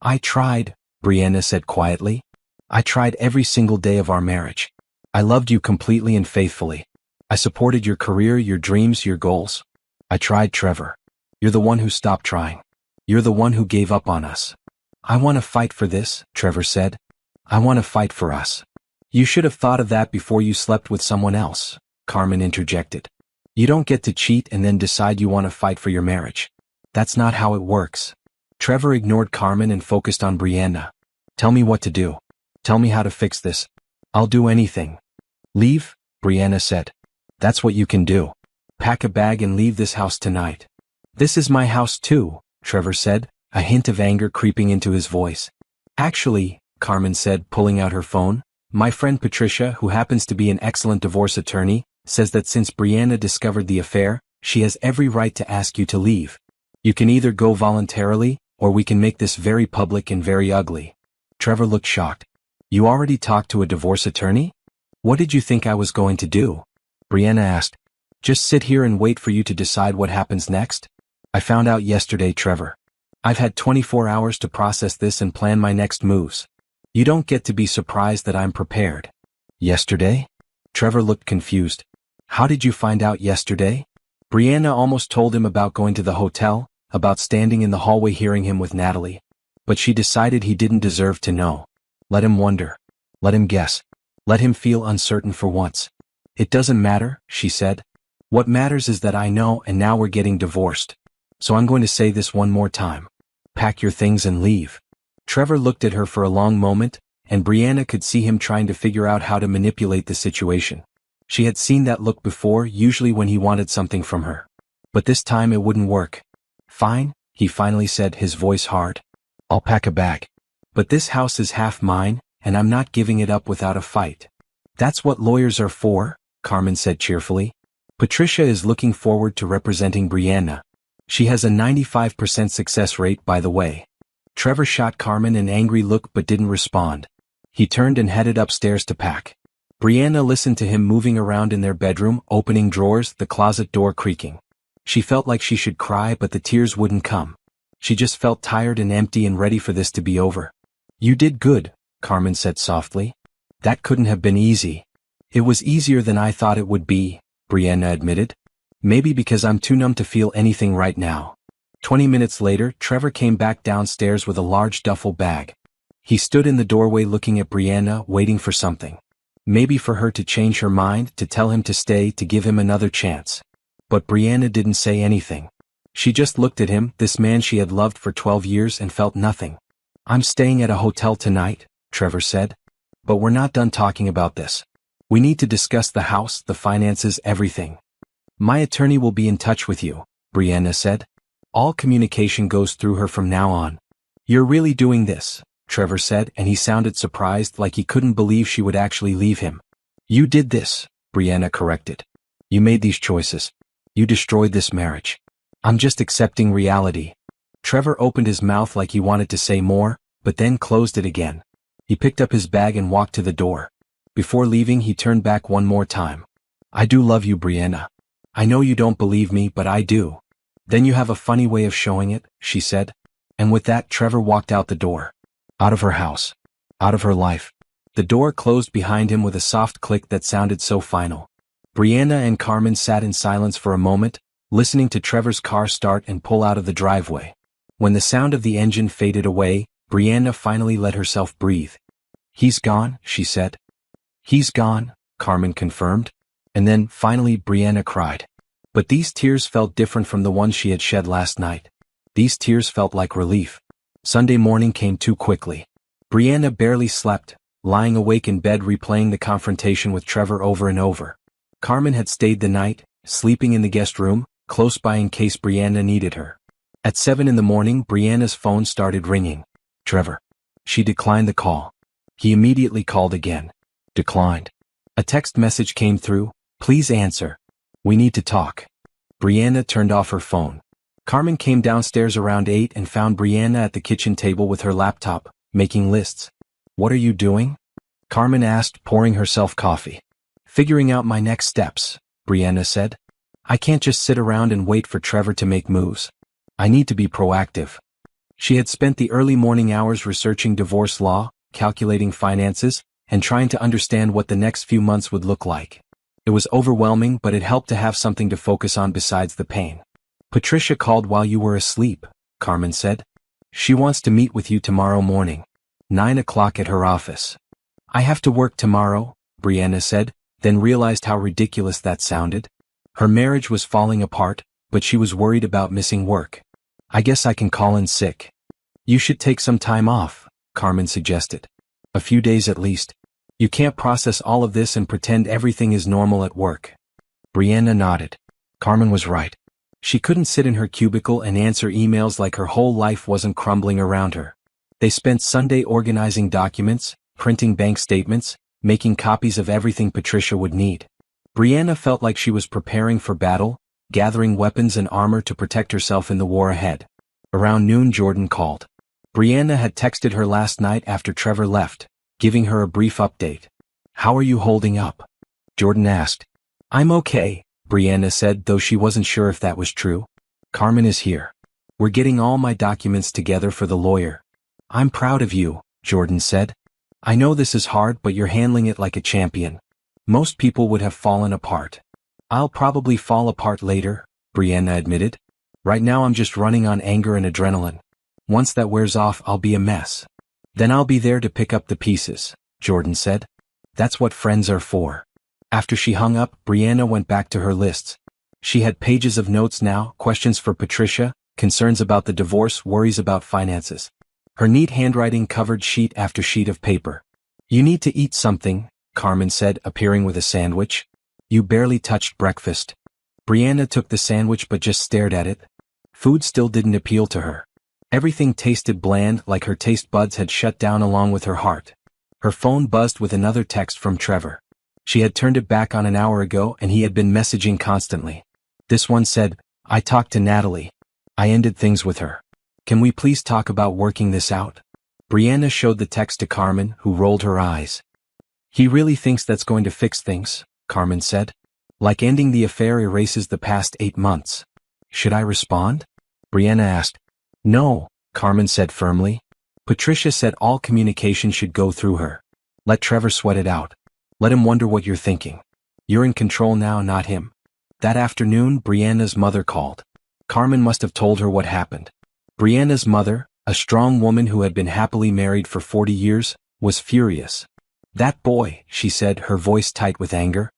I tried, Brianna said quietly. I tried every single day of our marriage. I loved you completely and faithfully. I supported your career, your dreams, your goals. I tried, Trevor. You're the one who stopped trying. You're the one who gave up on us. I want to fight for this, Trevor said. I want to fight for us. You should have thought of that before you slept with someone else, Carmen interjected. You don't get to cheat and then decide you want to fight for your marriage. That's not how it works. Trevor ignored Carmen and focused on Brianna. Tell me what to do. Tell me how to fix this. I'll do anything. Leave, Brianna said. That's what you can do. Pack a bag and leave this house tonight. This is my house too, Trevor said, a hint of anger creeping into his voice. Actually, Carmen said, pulling out her phone, my friend Patricia, who happens to be an excellent divorce attorney, says that since Brianna discovered the affair, she has every right to ask you to leave. You can either go voluntarily, or we can make this very public and very ugly. Trevor looked shocked. You already talked to a divorce attorney? What did you think I was going to do? Brianna asked. Just sit here and wait for you to decide what happens next? I found out yesterday, Trevor. I've had 24 hours to process this and plan my next moves. You don't get to be surprised that I'm prepared. Yesterday? Trevor looked confused. How did you find out yesterday? Brianna almost told him about going to the hotel, about standing in the hallway hearing him with Natalie. But she decided he didn't deserve to know. Let him wonder. Let him guess. Let him feel uncertain for once. It doesn't matter, she said. What matters is that I know, and now we're getting divorced. So I'm going to say this one more time. Pack your things and leave. Trevor looked at her for a long moment, and Brianna could see him trying to figure out how to manipulate the situation. She had seen that look before, usually when he wanted something from her. But this time it wouldn't work. Fine, he finally said, his voice hard. I'll pack a bag. But this house is half mine, and I'm not giving it up without a fight. That's what lawyers are for, Carmen said cheerfully. Patricia is looking forward to representing Brianna. She has a 95% success rate, by the way. Trevor shot Carmen an angry look but didn't respond. He turned and headed upstairs to pack. Brianna listened to him moving around in their bedroom, opening drawers, the closet door creaking. She felt like she should cry, but the tears wouldn't come. She just felt tired and empty and ready for this to be over. You did good, Carmen said softly. That couldn't have been easy. It was easier than I thought it would be, Brianna admitted. Maybe because I'm too numb to feel anything right now. 20 minutes later, Trevor came back downstairs with a large duffel bag. He stood in the doorway looking at Brianna, waiting for something. Maybe for her to change her mind, to tell him to stay, to give him another chance. But Brianna didn't say anything. She just looked at him, this man she had loved for 12 years, and felt nothing. I'm staying at a hotel tonight, Trevor said. But we're not done talking about this. We need to discuss the house, the finances, everything. My attorney will be in touch with you, Brianna said. All communication goes through her from now on. You're really doing this, Trevor said, and he sounded surprised, like he couldn't believe she would actually leave him. You did this, Brianna corrected. You made these choices. You destroyed this marriage. I'm just accepting reality. Trevor opened his mouth like he wanted to say more, but then closed it again. He picked up his bag and walked to the door. Before leaving, he turned back one more time. I do love you, Brianna. I know you don't believe me, but I do. Then you have a funny way of showing it, she said. And with that, Trevor walked out the door. Out of her house. Out of her life. The door closed behind him with a soft click that sounded so final. Brianna and Carmen sat in silence for a moment, listening to Trevor's car start and pull out of the driveway. When the sound of the engine faded away, Brianna finally let herself breathe. He's gone, she said. He's gone, Carmen confirmed. And then, finally, Brianna cried. But these tears felt different from the ones she had shed last night. These tears felt like relief. Sunday morning came too quickly. Brianna barely slept, lying awake in bed replaying the confrontation with Trevor over and over. Carmen had stayed the night, sleeping in the guest room, close by in case Brianna needed her. At 7 in the morning, Brianna's phone started ringing. Trevor. She declined the call. He immediately called again. Declined. A text message came through. Please answer. We need to talk. Brianna turned off her phone. Carmen came downstairs around 8 and found Brianna at the kitchen table with her laptop, making lists. What are you doing? Carmen asked, pouring herself coffee. Figuring out my next steps, Brianna said. I can't just sit around and wait for Trevor to make moves. I need to be proactive. She had spent the early morning hours researching divorce law, calculating finances, and trying to understand what the next few months would look like. It was overwhelming, but it helped to have something to focus on besides the pain. Patricia called while you were asleep, Carmen said. She wants to meet with you tomorrow morning. 9 o'clock at her office. I have to work tomorrow, Brianna said, then realized how ridiculous that sounded. Her marriage was falling apart, but she was worried about missing work. I guess I can call in sick. You should take some time off, Carmen suggested. A few days at least. You can't process all of this and pretend everything is normal at work. Brianna nodded. Carmen was right. She couldn't sit in her cubicle and answer emails like her whole life wasn't crumbling around her. They spent Sunday organizing documents, printing bank statements, making copies of everything Patricia would need. Brianna felt like she was preparing for battle, gathering weapons and armor to protect herself in the war ahead. Around noon, Jordan called. Brianna had texted her last night after Trevor left, giving her a brief update. How are you holding up? Jordan asked. I'm okay, Brianna said, though she wasn't sure if that was true. Carmen is here. We're getting all my documents together for the lawyer. I'm proud of you, Jordan said. I know this is hard, but you're handling it like a champion. Most people would have fallen apart. I'll probably fall apart later, Brianna admitted. Right now I'm just running on anger and adrenaline. Once that wears off, I'll be a mess. Then I'll be there to pick up the pieces, Jordan said. That's what friends are for. After she hung up, Brianna went back to her lists. She had pages of notes now, questions for Patricia, concerns about the divorce, worries about finances. Her neat handwriting covered sheet after sheet of paper. You need to eat something, Carmen said, appearing with a sandwich. You barely touched breakfast. Brianna took the sandwich but just stared at it. Food still didn't appeal to her. Everything tasted bland, like her taste buds had shut down along with her heart. Her phone buzzed with another text from Trevor. She had turned it back on an hour ago and he had been messaging constantly. This one said, I talked to Natalie. I ended things with her. Can we please talk about working this out? Brianna showed the text to Carmen, who rolled her eyes. He really thinks that's going to fix things, Carmen said. Like ending the affair erases the past 8 months. Should I respond? Brianna asked. No, Carmen said firmly. Patricia said all communication should go through her. Let Trevor sweat it out. Let him wonder what you're thinking. You're in control now, not him. That afternoon, Brianna's mother called. Carmen must have told her what happened. Brianna's mother, a strong woman who had been happily married for 40 years, was furious. That boy, she said, her voice tight with anger.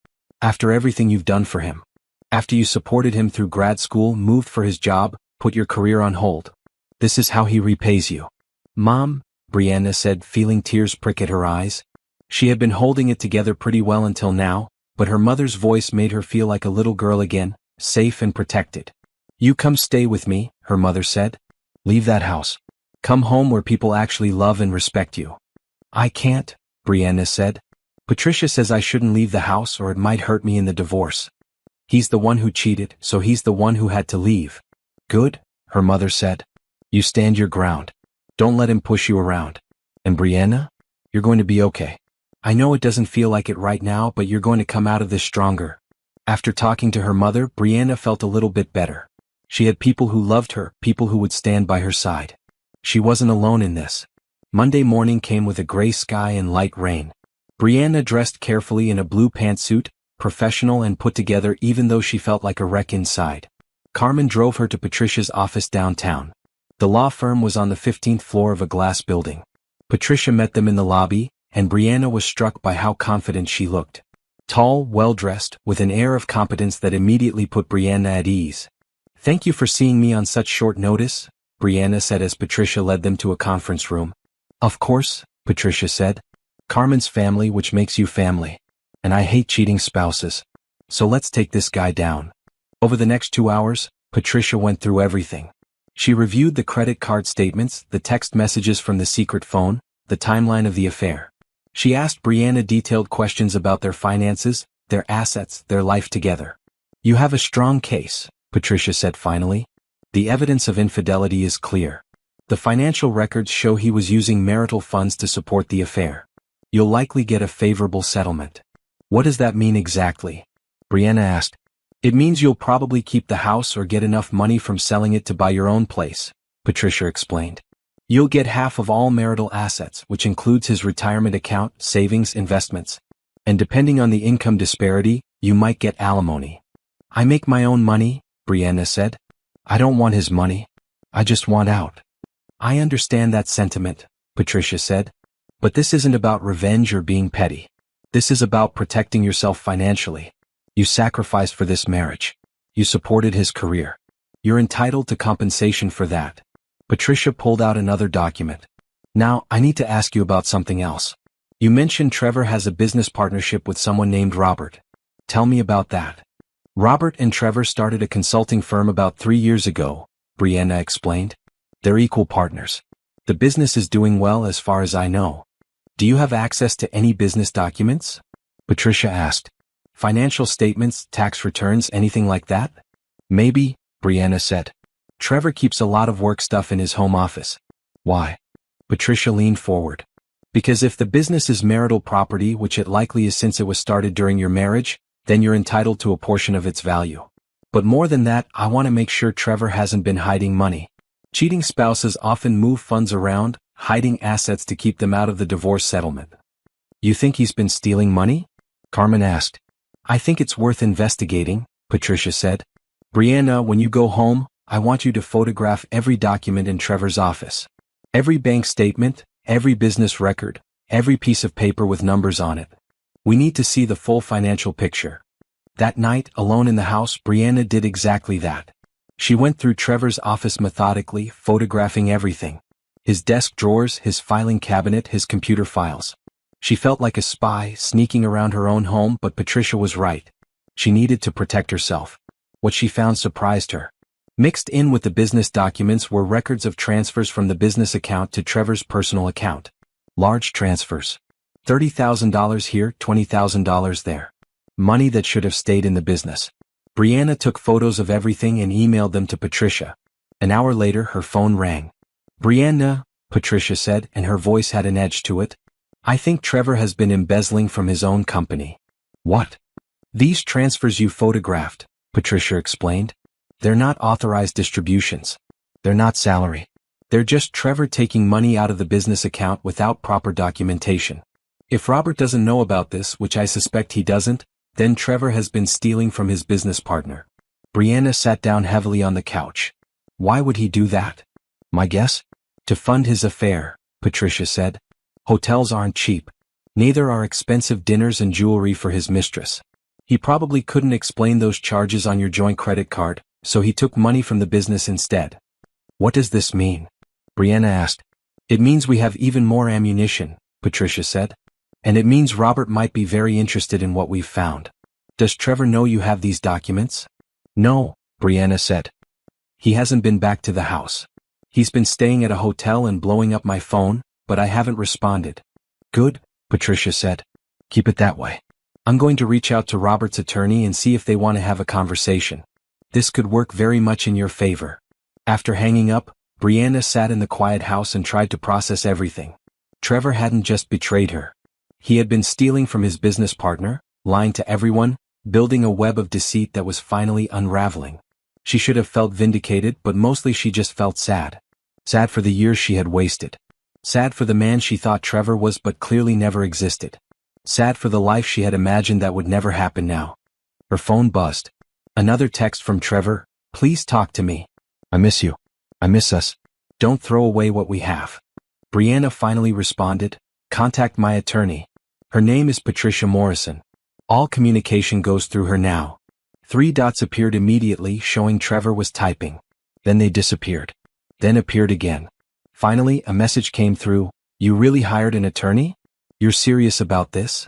After everything you've done for him. After you supported him through grad school, moved for his job, put your career on hold. This is how he repays you. Mom, Brianna said, feeling tears prick at her eyes. She had been holding it together pretty well until now, but her mother's voice made her feel like a little girl again, safe and protected. You come stay with me, her mother said. Leave that house. Come home where people actually love and respect you. I can't, Brianna said. Patricia says I shouldn't leave the house or it might hurt me in the divorce. He's the one who cheated, so he's the one who had to leave. Good, her mother said. You stand your ground. Don't let him push you around. And Brianna, you're going to be okay. I know it doesn't feel like it right now, but you're going to come out of this stronger. After talking to her mother, Brianna felt a little bit better. She had people who loved her, people who would stand by her side. She wasn't alone in this. Monday morning came with a gray sky and light rain. Brianna dressed carefully in a blue pantsuit, professional and put together even though she felt like a wreck inside. Carmen drove her to Patricia's office downtown. The law firm was on the 15th floor of a glass building. Patricia met them in the lobby, and Brianna was struck by how confident she looked. Tall, well-dressed, with an air of competence that immediately put Brianna at ease. Thank you for seeing me on such short notice, Brianna said as Patricia led them to a conference room. Of course, Patricia said. Carmen's family, which makes you family. And I hate cheating spouses. So let's take this guy down. Over the next 2 hours, Patricia went through everything. She reviewed the credit card statements, the text messages from the secret phone, the timeline of the affair. She asked Brianna detailed questions about their finances, their assets, their life together. You have a strong case, Patricia said finally. The evidence of infidelity is clear. The financial records show he was using marital funds to support the affair. You'll likely get a favorable settlement. What does that mean exactly? Brianna asked. It means you'll probably keep the house or get enough money from selling it to buy your own place, Patricia explained. You'll get half of all marital assets, which includes his retirement account, savings, investments. And depending on the income disparity, you might get alimony. I make my own money, Brianna said. I don't want his money. I just want out. I understand that sentiment, Patricia said. But this isn't about revenge or being petty. This is about protecting yourself financially. You sacrificed for this marriage. You supported his career. You're entitled to compensation for that. Patricia pulled out another document. Now, I need to ask you about something else. You mentioned Trevor has a business partnership with someone named Robert. Tell me about that. Robert and Trevor started a consulting firm about 3 years ago, Brianna explained. They're equal partners. The business is doing well as far as I know. Do you have access to any business documents? Patricia asked. Financial statements, tax returns, anything like that? Maybe, Brianna said. Trevor keeps a lot of work stuff in his home office. Why? Patricia leaned forward. Because if the business is marital property, which it likely is since it was started during your marriage, then you're entitled to a portion of its value. But more than that, I want to make sure Trevor hasn't been hiding money. Cheating spouses often move funds around, hiding assets to keep them out of the divorce settlement. You think he's been stealing money? Carmen asked. I think it's worth investigating, Patricia said. Brianna, when you go home, I want you to photograph every document in Trevor's office. Every bank statement, every business record, every piece of paper with numbers on it. We need to see the full financial picture. That night, alone in the house, Brianna did exactly that. She went through Trevor's office methodically, photographing everything. His desk drawers, his filing cabinet, his computer files. She felt like a spy, sneaking around her own home, but Patricia was right. She needed to protect herself. What she found surprised her. Mixed in with the business documents were records of transfers from the business account to Trevor's personal account. Large transfers. $30,000 here, $20,000 there. Money that should have stayed in the business. Brianna took photos of everything and emailed them to Patricia. An hour later, her phone rang. Brianna, Patricia said, and her voice had an edge to it. I think Trevor has been embezzling from his own company. What? These transfers you photographed, Patricia explained. They're not authorized distributions. They're not salary. They're just Trevor taking money out of the business account without proper documentation. If Robert doesn't know about this, which I suspect he doesn't, then Trevor has been stealing from his business partner. Brianna sat down heavily on the couch. Why would he do that? My guess? To fund his affair, Patricia said. Hotels aren't cheap. Neither are expensive dinners and jewelry for his mistress. He probably couldn't explain those charges on your joint credit card, so he took money from the business instead. What does this mean? Brianna asked. It means we have even more ammunition, Patricia said. And it means Robert might be very interested in what we've found. Does Trevor know you have these documents? No, Brianna said. He hasn't been back to the house. He's been staying at a hotel and blowing up my phone, but I haven't responded. Good, Patricia said. Keep it that way. I'm going to reach out to Robert's attorney and see if they want to have a conversation. This could work very much in your favor. After hanging up, Brianna sat in the quiet house and tried to process everything. Trevor hadn't just betrayed her. He had been stealing from his business partner, lying to everyone, building a web of deceit that was finally unraveling. She should have felt vindicated, but mostly she just felt sad. Sad for the years she had wasted. Sad for the man she thought Trevor was but clearly never existed. Sad for the life she had imagined that would never happen now. Her phone buzzed. Another text from Trevor. Please talk to me. I miss you. I miss us. Don't throw away what we have. Brianna finally responded. Contact my attorney. Her name is Patricia Morrison. All communication goes through her now. 3 dots appeared immediately, showing Trevor was typing. Then they disappeared. Then appeared again. Finally, a message came through. You really hired an attorney? You're serious about this?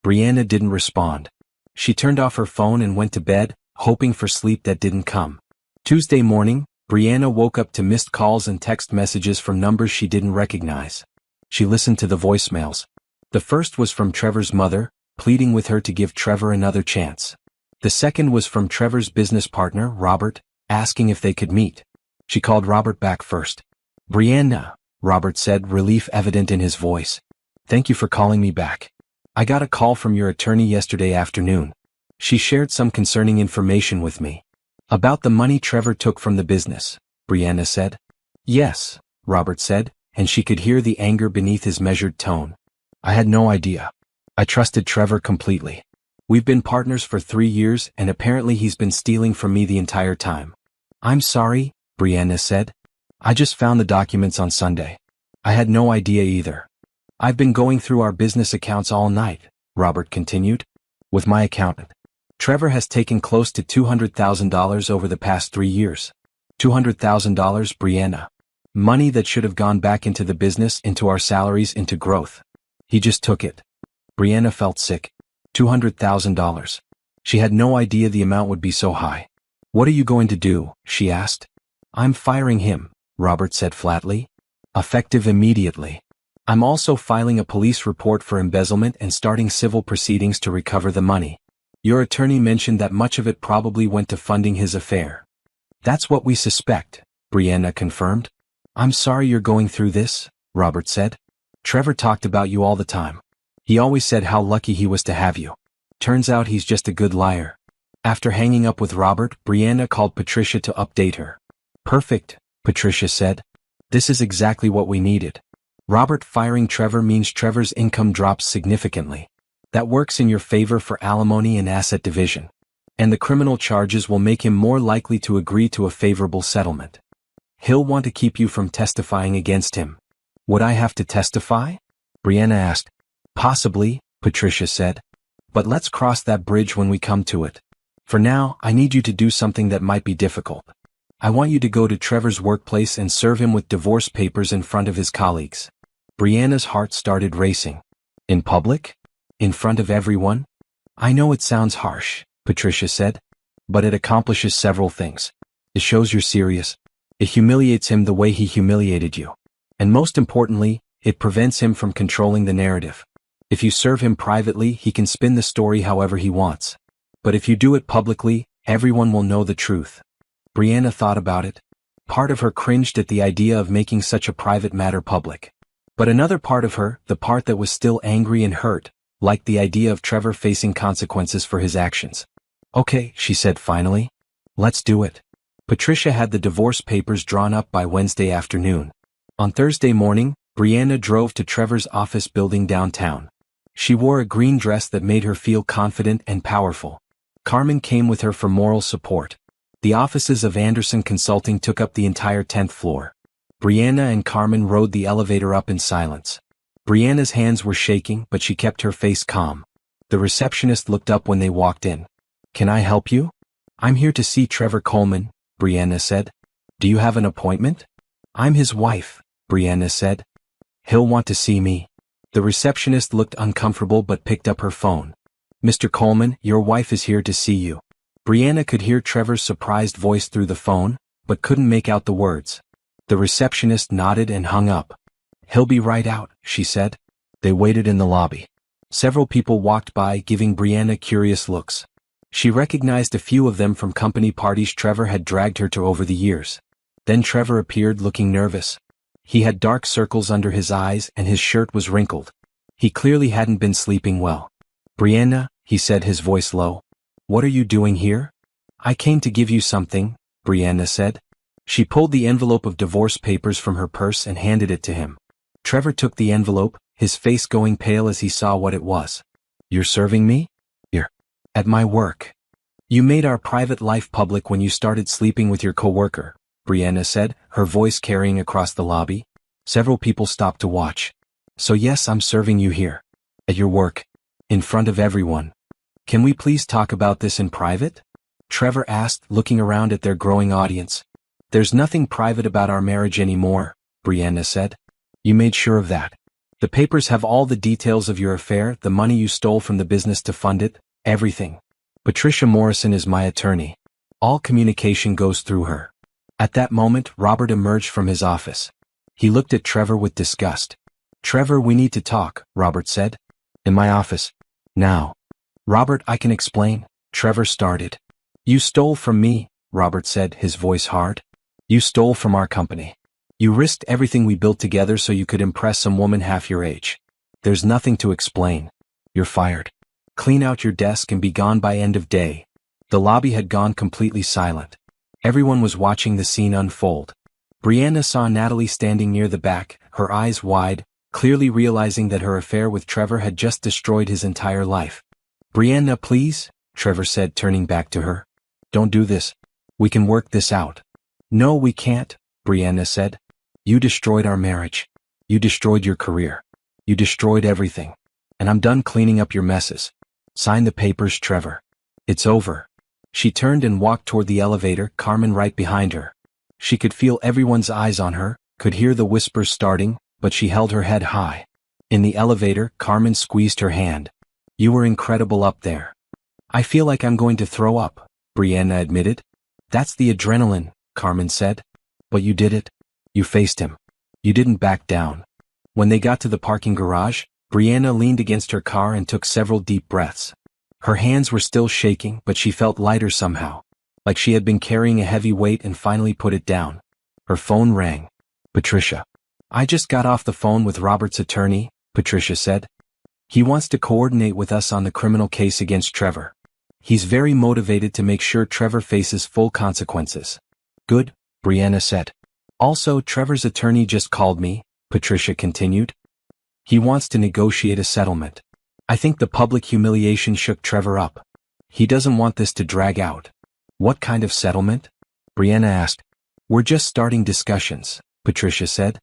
Brianna didn't respond. She turned off her phone and went to bed, hoping for sleep that didn't come. Tuesday morning, Brianna woke up to missed calls and text messages from numbers she didn't recognize. She listened to the voicemails. The first was from Trevor's mother. pleading with her to give Trevor another chance. The second was from Trevor's business partner, Robert, asking if they could meet. She called Robert back first. "Brianna," Robert said, relief evident in his voice. "Thank you for calling me back. I got a call from your attorney yesterday afternoon. She shared some concerning information with me. About the money Trevor took from the business," Brianna said. "Yes," Robert said, and she could hear the anger beneath his measured tone. "I had no idea. I trusted Trevor completely. We've been partners for 3 years and apparently he's been stealing from me the entire time." "I'm sorry," Brianna said. "I just found the documents on Sunday. I had no idea either." "I've been going through our business accounts all night," Robert continued, "with my accountant. Trevor has taken close to $200,000 over the past 3 years. $200,000, Brianna. Money that should have gone back into the business, into our salaries, into growth. He just took it." Brianna felt sick. $200,000. She had no idea the amount would be so high. "What are you going to do?" she asked. "I'm firing him," Robert said flatly. "Effective immediately. I'm also filing a police report for embezzlement and starting civil proceedings to recover the money. Your attorney mentioned that much of it probably went to funding his affair." "That's what we suspect," Brianna confirmed. "I'm sorry you're going through this," Robert said. "Trevor talked about you all the time. He always said how lucky he was to have you. Turns out he's just a good liar." After hanging up with Robert, Brianna called Patricia to update her. "Perfect," Patricia said. "This is exactly what we needed. Robert firing Trevor means Trevor's income drops significantly. That works in your favor for alimony and asset division. And the criminal charges will make him more likely to agree to a favorable settlement. He'll want to keep you from testifying against him." "Would I have to testify?" Brianna asked. "Possibly," Patricia said. "But let's cross that bridge when we come to it. For now, I need you to do something that might be difficult. I want you to go to Trevor's workplace and serve him with divorce papers in front of his colleagues." Brianna's heart started racing. "In public? In front of everyone?" "I know it sounds harsh," Patricia said, "but it accomplishes several things. It shows you're serious. It humiliates him the way he humiliated you. And most importantly, it prevents him from controlling the narrative. If you serve him privately, he can spin the story however he wants. But if you do it publicly, everyone will know the truth." Brianna thought about it. Part of her cringed at the idea of making such a private matter public. But another part of her, the part that was still angry and hurt, liked the idea of Trevor facing consequences for his actions. "Okay," she said finally. "Let's do it." Patricia had the divorce papers drawn up by Wednesday afternoon. On Thursday morning, Brianna drove to Trevor's office building downtown. She wore a green dress that made her feel confident and powerful. Carmen came with her for moral support. The offices of Anderson Consulting took up the entire 10th floor. Brianna and Carmen rode the elevator up in silence. Brianna's hands were shaking, but she kept her face calm. The receptionist looked up when they walked in. "Can I help you?" "I'm here to see Trevor Coleman," Brianna said. "Do you have an appointment?" "I'm his wife," Brianna said. "He'll want to see me." The receptionist looked uncomfortable but picked up her phone. "Mr. Coleman, your wife is here to see you." Brianna could hear Trevor's surprised voice through the phone, but couldn't make out the words. The receptionist nodded and hung up. "He'll be right out," she said. They waited in the lobby. Several people walked by, giving Brianna curious looks. She recognized a few of them from company parties Trevor had dragged her to over the years. Then Trevor appeared looking nervous. He had dark circles under his eyes and his shirt was wrinkled. He clearly hadn't been sleeping well. "Brianna," he said, his voice low. "What are you doing here?" "I came to give you something," Brianna said. She pulled the envelope of divorce papers from her purse and handed it to him. Trevor took the envelope, his face going pale as he saw what it was. "You're serving me?" "You're at my work. You made our private life public when you started sleeping with your coworker," Brianna said, her voice carrying across the lobby. Several people stopped to watch. "So yes, I'm serving you here. At your work. In front of everyone. Can we please talk about this in private?" Trevor asked, looking around at their growing audience. "There's nothing private about our marriage anymore," Brianna said. "You made sure of that. The papers have all the details of your affair, the money you stole from the business to fund it, everything. Patricia Morrison is my attorney. All communication goes through her." At that moment, Robert emerged from his office. He looked at Trevor with disgust. "Trevor, we need to talk," Robert said. "In my office." Now. Robert, I can explain, Trevor started. You stole from me, Robert said, his voice hard. You stole from our company. You risked everything we built together so you could impress some woman half your age. There's nothing to explain. You're fired. Clean out your desk and be gone by end of day. The lobby had gone completely silent. Everyone was watching the scene unfold. Brianna saw Natalie standing near the back, her eyes wide, clearly realizing that her affair with Trevor had just destroyed his entire life. Brianna, please, Trevor said, turning back to her. Don't do this. We can work this out. No, we can't, Brianna said. You destroyed our marriage. You destroyed your career. You destroyed everything. And I'm done cleaning up your messes. Sign the papers, Trevor. It's over. She turned and walked toward the elevator, Carmen right behind her. She could feel everyone's eyes on her, could hear the whispers starting, but she held her head high. In the elevator, Carmen squeezed her hand. You were incredible up there. I feel like I'm going to throw up, Brianna admitted. That's the adrenaline, Carmen said. But you did it. You faced him. You didn't back down. When they got to the parking garage, Brianna leaned against her car and took several deep breaths. Her hands were still shaking, but she felt lighter somehow, like she had been carrying a heavy weight and finally put it down. Her phone rang. Patricia. I just got off the phone with Robert's attorney, Patricia said. He wants to coordinate with us on the criminal case against Trevor. He's very motivated to make sure Trevor faces full consequences. Good, Brianna said. Also, Trevor's attorney just called me, Patricia continued. He wants to negotiate a settlement. I think the public humiliation shook Trevor up. He doesn't want this to drag out. What kind of settlement? Brianna asked. We're just starting discussions, Patricia said.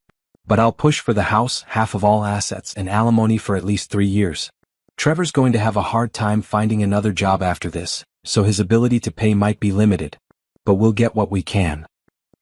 But I'll push for the house, half of all assets, and alimony for at least 3 years. Trevor's going to have a hard time finding another job after this, so his ability to pay might be limited. But we'll get what we can.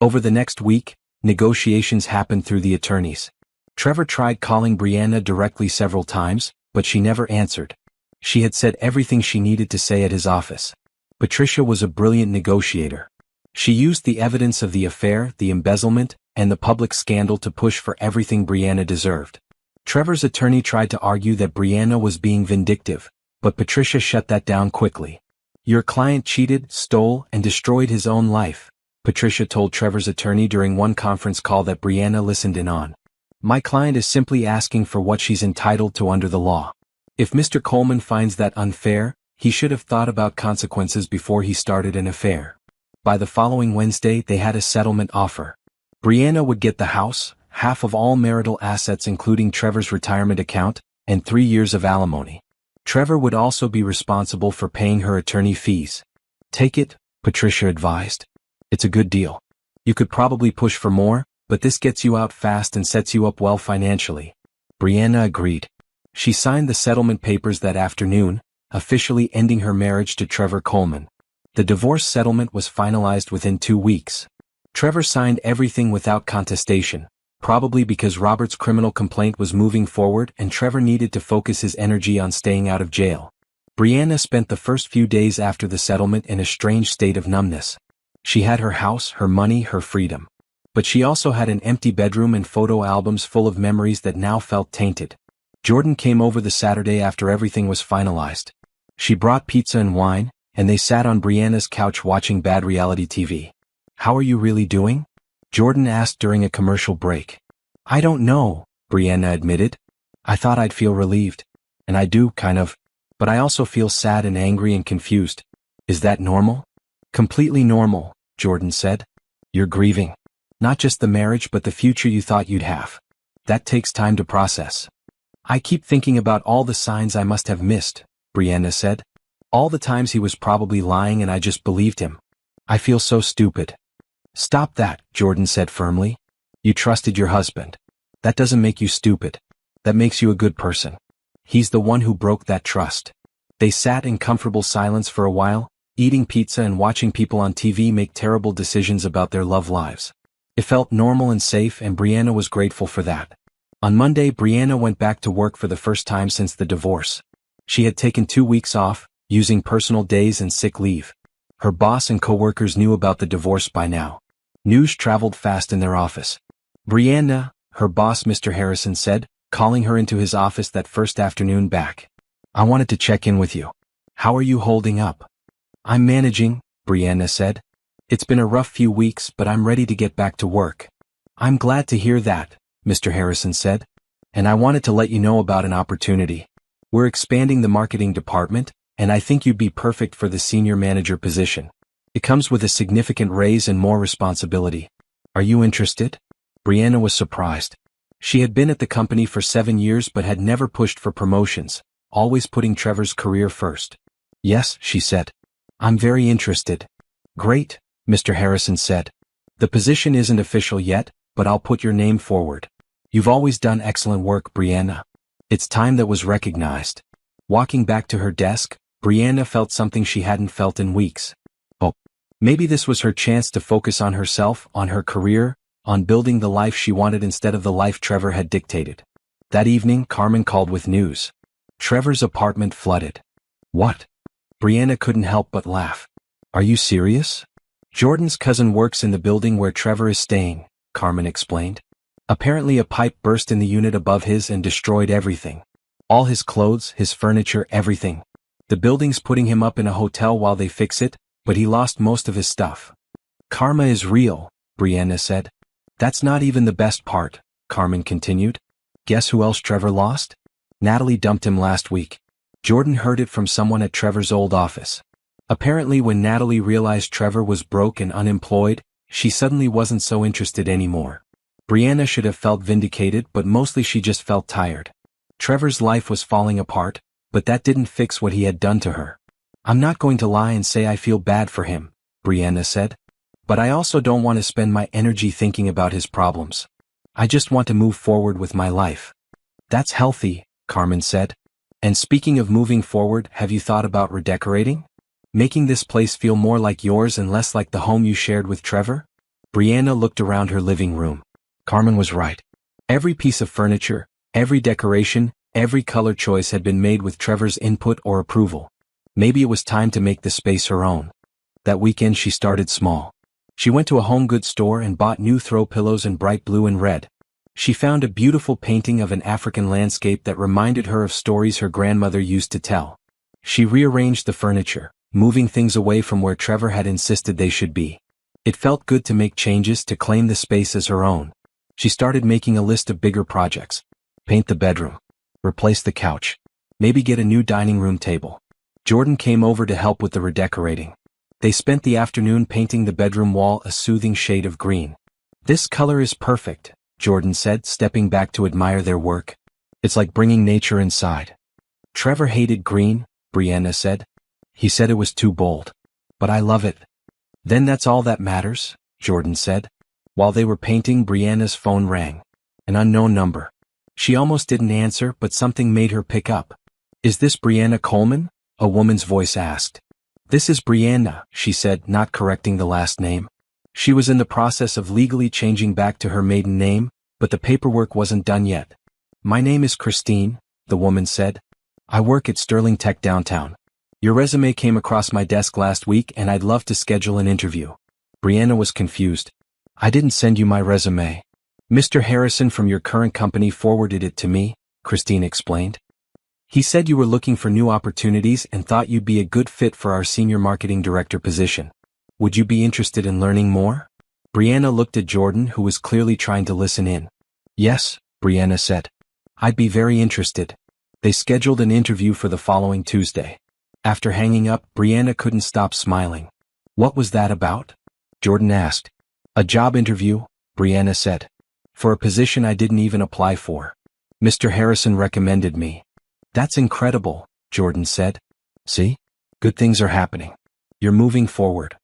Over the next week, negotiations happened through the attorneys. Trevor tried calling Brianna directly several times, but she never answered. She had said everything she needed to say at his office. Patricia was a brilliant negotiator. She used the evidence of the affair, the embezzlement, and the public scandal to push for everything Brianna deserved. Trevor's attorney tried to argue that Brianna was being vindictive, but Patricia shut that down quickly. Your client cheated, stole, and destroyed his own life, Patricia told Trevor's attorney during one conference call that Brianna listened in on. My client is simply asking for what she's entitled to under the law. If Mr. Coleman finds that unfair, he should have thought about consequences before he started an affair. By the following Wednesday, they had a settlement offer. Brianna would get the house, half of all marital assets including Trevor's retirement account, and 3 years of alimony. Trevor would also be responsible for paying her attorney fees. Take it, Patricia advised. It's a good deal. You could probably push for more, but this gets you out fast and sets you up well financially. Brianna agreed. She signed the settlement papers that afternoon, officially ending her marriage to Trevor Coleman. The divorce settlement was finalized within 2 weeks. Trevor signed everything without contestation, probably because Robert's criminal complaint was moving forward and Trevor needed to focus his energy on staying out of jail. Brianna spent the first few days after the settlement in a strange state of numbness. She had her house, her money, her freedom. But she also had an empty bedroom and photo albums full of memories that now felt tainted. Jordan came over the Saturday after everything was finalized. She brought pizza and wine, and they sat on Brianna's couch watching bad reality TV. How are you really doing? Jordan asked during a commercial break. I don't know, Brianna admitted. I thought I'd feel relieved. And I do, kind of. But I also feel sad and angry and confused. Is that normal? Completely normal, Jordan said. You're grieving. Not just the marriage but the future you thought you'd have. That takes time to process. I keep thinking about all the signs I must have missed, Brianna said. All the times he was probably lying and I just believed him. I feel so stupid. Stop that, Jordan said firmly. You trusted your husband. That doesn't make you stupid. That makes you a good person. He's the one who broke that trust. They sat in comfortable silence for a while, eating pizza and watching people on TV make terrible decisions about their love lives. It felt normal and safe, and Brianna was grateful for that. On Monday, Brianna went back to work for the first time since the divorce. She had taken 2 weeks off, using personal days and sick leave. Her boss and coworkers knew about the divorce by now. News traveled fast in their office. Brianna, her boss Mr. Harrison said, calling her into his office that first afternoon back. I wanted to check in with you. How are you holding up? I'm managing, Brianna said. It's been a rough few weeks, but I'm ready to get back to work. I'm glad to hear that, Mr. Harrison said. And I wanted to let you know about an opportunity. We're expanding the marketing department, and I think you'd be perfect for the senior manager position. It comes with a significant raise and more responsibility. Are you interested? Brianna was surprised. She had been at the company for 7 years but had never pushed for promotions, always putting Trevor's career first. Yes, she said. I'm very interested. Great, Mr. Harrison said. The position isn't official yet, but I'll put your name forward. You've always done excellent work, Brianna. It's time that was recognized. Walking back to her desk, Brianna felt something she hadn't felt in weeks. Oh, maybe this was her chance to focus on herself, on her career, on building the life she wanted instead of the life Trevor had dictated. That evening, Carmen called with news. Trevor's apartment flooded. What? Brianna couldn't help but laugh. Are you serious? Jordan's cousin works in the building where Trevor is staying, Carmen explained. Apparently a pipe burst in the unit above his and destroyed everything. All his clothes, his furniture, everything. The building's putting him up in a hotel while they fix it, but he lost most of his stuff. Karma is real, Brianna said. That's not even the best part, Carmen continued. Guess who else Trevor lost? Natalie dumped him last week. Jordan heard it from someone at Trevor's old office. Apparently when Natalie realized Trevor was broke and unemployed, she suddenly wasn't so interested anymore. Brianna should have felt vindicated, but mostly she just felt tired. Trevor's life was falling apart, but that didn't fix what he had done to her. I'm not going to lie and say I feel bad for him, Brianna said. But I also don't want to spend my energy thinking about his problems. I just want to move forward with my life. That's healthy, Carmen said. And speaking of moving forward, have you thought about redecorating? Making this place feel more like yours and less like the home you shared with Trevor? Brianna looked around her living room. Carmen was right. Every piece of furniture, every decoration, every color choice had been made with Trevor's input or approval. Maybe it was time to make the space her own. That weekend she started small. She went to a home goods store and bought new throw pillows in bright blue and red. She found a beautiful painting of an African landscape that reminded her of stories her grandmother used to tell. She rearranged the furniture, moving things away from where Trevor had insisted they should be. It felt good to make changes, to claim the space as her own. She started making a list of bigger projects. Paint the bedroom. Replace the couch. Maybe get a new dining room table. Jordan came over to help with the redecorating. They spent the afternoon painting the bedroom wall a soothing shade of green. This color is perfect, Jordan said, stepping back to admire their work. It's like bringing nature inside. Trevor hated green, Brianna said. He said it was too bold. But I love it. Then that's all that matters, Jordan said. While they were painting, Brianna's phone rang. An unknown number. She almost didn't answer, but something made her pick up. Is this Brianna Coleman? A woman's voice asked. This is Brianna, she said, not correcting the last name. She was in the process of legally changing back to her maiden name, but the paperwork wasn't done yet. My name is Christine, the woman said. I work at Sterling Tech downtown. Your resume came across my desk last week and I'd love to schedule an interview. Brianna was confused. I didn't send you my resume. Mr. Harrison from your current company forwarded it to me, Christine explained. He said you were looking for new opportunities and thought you'd be a good fit for our senior marketing director position. Would you be interested in learning more? Brianna looked at Jordan, who was clearly trying to listen in. Yes, Brianna said. I'd be very interested. They scheduled an interview for the following Tuesday. After hanging up, Brianna couldn't stop smiling. What was that about? Jordan asked. A job interview, Brianna said. For a position I didn't even apply for. Mr. Harrison recommended me. That's incredible, Jordan said. See? Good things are happening. You're moving forward.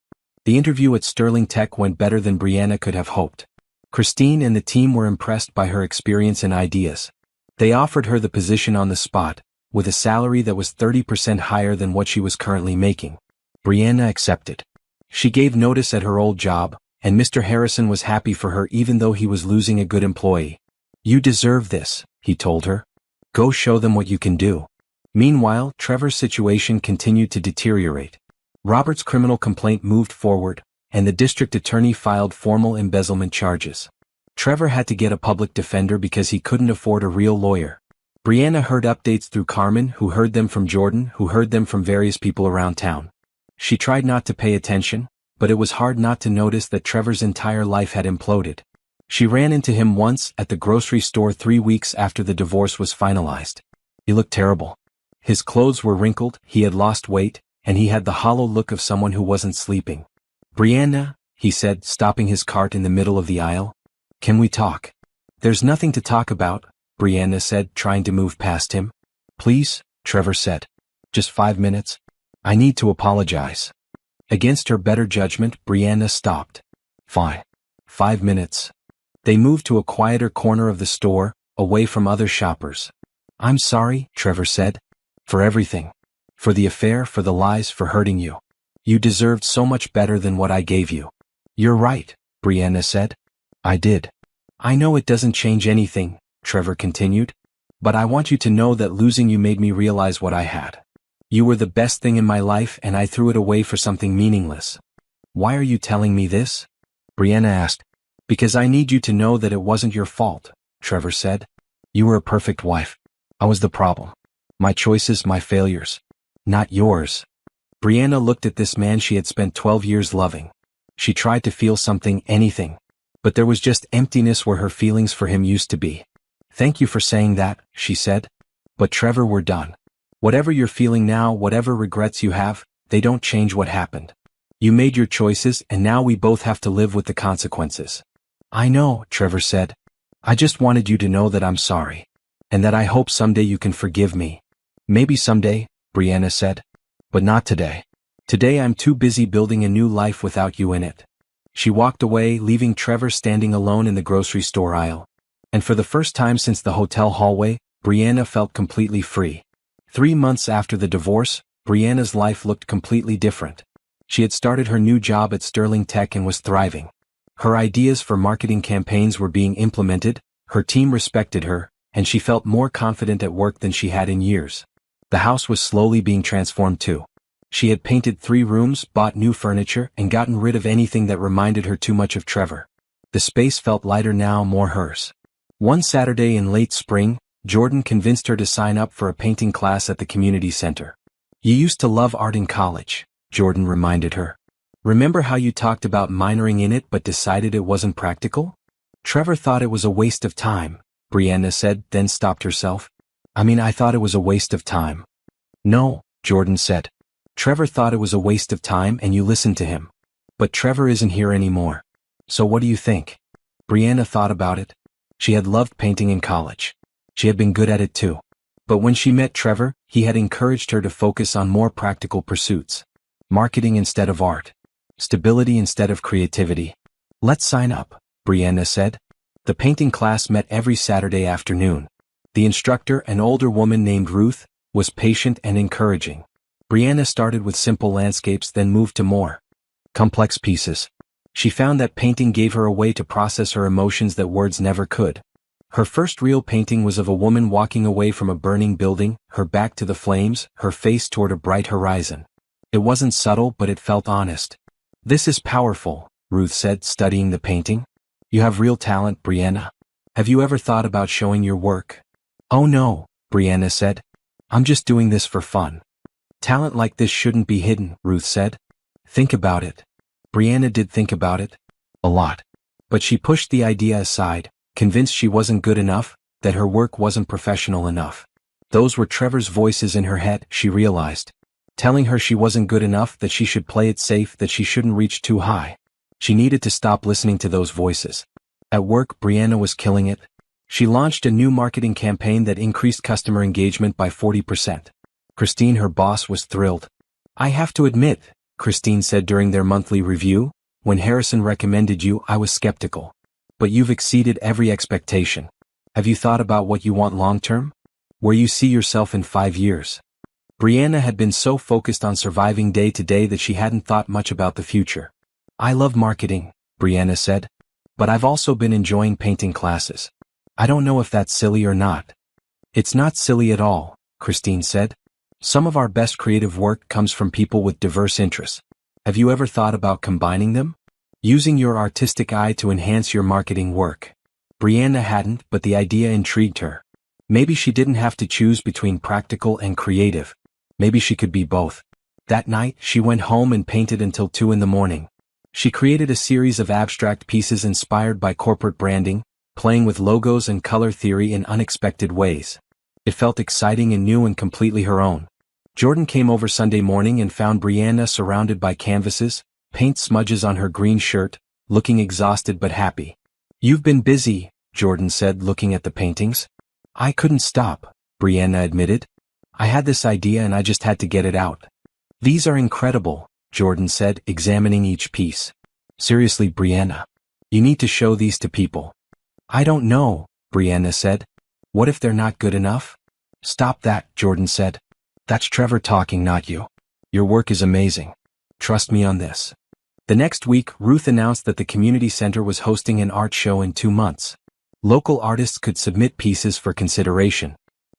The interview at Sterling Tech went better than Brianna could have hoped. Christine and the team were impressed by her experience and ideas. They offered her the position on the spot, with a salary that was 30% higher than what she was currently making. Brianna accepted. She gave notice at her old job, and Mr. Harrison was happy for her even though he was losing a good employee. You deserve this, he told her. Go show them what you can do. Meanwhile, Trevor's situation continued to deteriorate. Robert's criminal complaint moved forward, and the district attorney filed formal embezzlement charges. Trevor had to get a public defender because he couldn't afford a real lawyer. Brianna heard updates through Carmen, who heard them from Jordan, who heard them from various people around town. She tried not to pay attention, but it was hard not to notice that Trevor's entire life had imploded. She ran into him once at the grocery store 3 weeks after the divorce was finalized. He looked terrible. His clothes were wrinkled, he had lost weight, and he had the hollow look of someone who wasn't sleeping. "Brianna," he said, stopping his cart in the middle of the aisle. "Can we talk?" "There's nothing to talk about," Brianna said, trying to move past him. "Please," Trevor said. "Just 5 minutes. I need to apologize." Against her better judgment, Brianna stopped. Fine. 5 minutes. They moved to a quieter corner of the store, away from other shoppers. "I'm sorry," Trevor said. "For everything. For the affair, for the lies, for hurting you. You deserved so much better than what I gave you." "You're right," Brianna said. "I did." "I know it doesn't change anything," Trevor continued. "But I want you to know that losing you made me realize what I had. You were the best thing in my life and I threw it away for something meaningless." "Why are you telling me this?" Brianna asked. "Because I need you to know that it wasn't your fault," Trevor said. "You were a perfect wife. I was the problem. My choices, my failures. Not yours." Brianna looked at this man she had spent 12 years loving. She tried to feel something, anything. But there was just emptiness where her feelings for him used to be. "Thank you for saying that," she said. "But Trevor, we're done. Whatever you're feeling now, whatever regrets you have, they don't change what happened. You made your choices and now we both have to live with the consequences." "I know," Trevor said. "I just wanted you to know that I'm sorry. And that I hope someday you can forgive me." "Maybe someday," Brianna said. "But not today. Today I'm too busy building a new life without you in it." She walked away, leaving Trevor standing alone in the grocery store aisle. And for the first time since the hotel hallway, Brianna felt completely free. 3 months after the divorce, Brianna's life looked completely different. She had started her new job at Sterling Tech and was thriving. Her ideas for marketing campaigns were being implemented, her team respected her, and she felt more confident at work than she had in years. The house was slowly being transformed too. She had painted 3 rooms, bought new furniture, and gotten rid of anything that reminded her too much of Trevor. The space felt lighter now, more hers. One Saturday in late spring, Jordan convinced her to sign up for a painting class at the community center. "You used to love art in college," Jordan reminded her. "Remember how you talked about minoring in it but decided it wasn't practical?" "Trevor thought it was a waste of time," Brianna said, then stopped herself. I thought it was a waste of time." "No," Jordan said. "Trevor thought it was a waste of time and you listened to him. But Trevor isn't here anymore. So what do you think?" Brianna thought about it. She had loved painting in college. She had been good at it too. But when she met Trevor, he had encouraged her to focus on more practical pursuits. Marketing instead of art. Stability instead of creativity. "Let's sign up," Brianna said. The painting class met every Saturday afternoon. The instructor, an older woman named Ruth, was patient and encouraging. Brianna started with simple landscapes, then moved to more complex pieces. She found that painting gave her a way to process her emotions that words never could. Her first real painting was of a woman walking away from a burning building, her back to the flames, her face toward a bright horizon. It wasn't subtle, but it felt honest. "This is powerful," Ruth said, studying the painting. "You have real talent, Brianna. Have you ever thought about showing your work?" "Oh no," Brianna said. "I'm just doing this for fun." "Talent like this shouldn't be hidden," Ruth said. "Think about it." Brianna did think about it. A lot. But she pushed the idea aside, convinced she wasn't good enough, that her work wasn't professional enough. Those were Trevor's voices in her head, she realized. Telling her she wasn't good enough, that she should play it safe, that she shouldn't reach too high. She needed to stop listening to those voices. At work, Brianna was killing it. She launched a new marketing campaign that increased customer engagement by 40%. Christine, her boss, was thrilled. "I have to admit," Christine said during their monthly review, "when Harrison recommended you, I was skeptical. But you've exceeded every expectation. Have you thought about what you want long-term? Where you see yourself in 5 years?" Brianna had been so focused on surviving day to day that she hadn't thought much about the future. "I love marketing," Brianna said. "But I've also been enjoying painting classes. I don't know if that's silly or not." "It's not silly at all," Christine said. "Some of our best creative work comes from people with diverse interests. Have you ever thought about combining them? Using your artistic eye to enhance your marketing work?" Brianna hadn't, but the idea intrigued her. Maybe she didn't have to choose between practical and creative. Maybe she could be both. That night, she went home and painted until 2 in the morning. She created a series of abstract pieces inspired by corporate branding, playing with logos and color theory in unexpected ways. It felt exciting and new and completely her own. Jordan came over Sunday morning and found Brianna surrounded by canvases, paint smudges on her green shirt, looking exhausted but happy. "You've been busy," Jordan said, looking at the paintings. "I couldn't stop," Brianna admitted. "I had this idea and I just had to get it out." "These are incredible," Jordan said, examining each piece. "Seriously, Brianna. You need to show these to people." "I don't know," Brianna said. "What if they're not good enough?" "Stop that," Jordan said. "That's Trevor talking, not you. Your work is amazing. Trust me on this." The next week, Ruth announced that the community center was hosting an art show in 2 months. Local artists could submit pieces for consideration.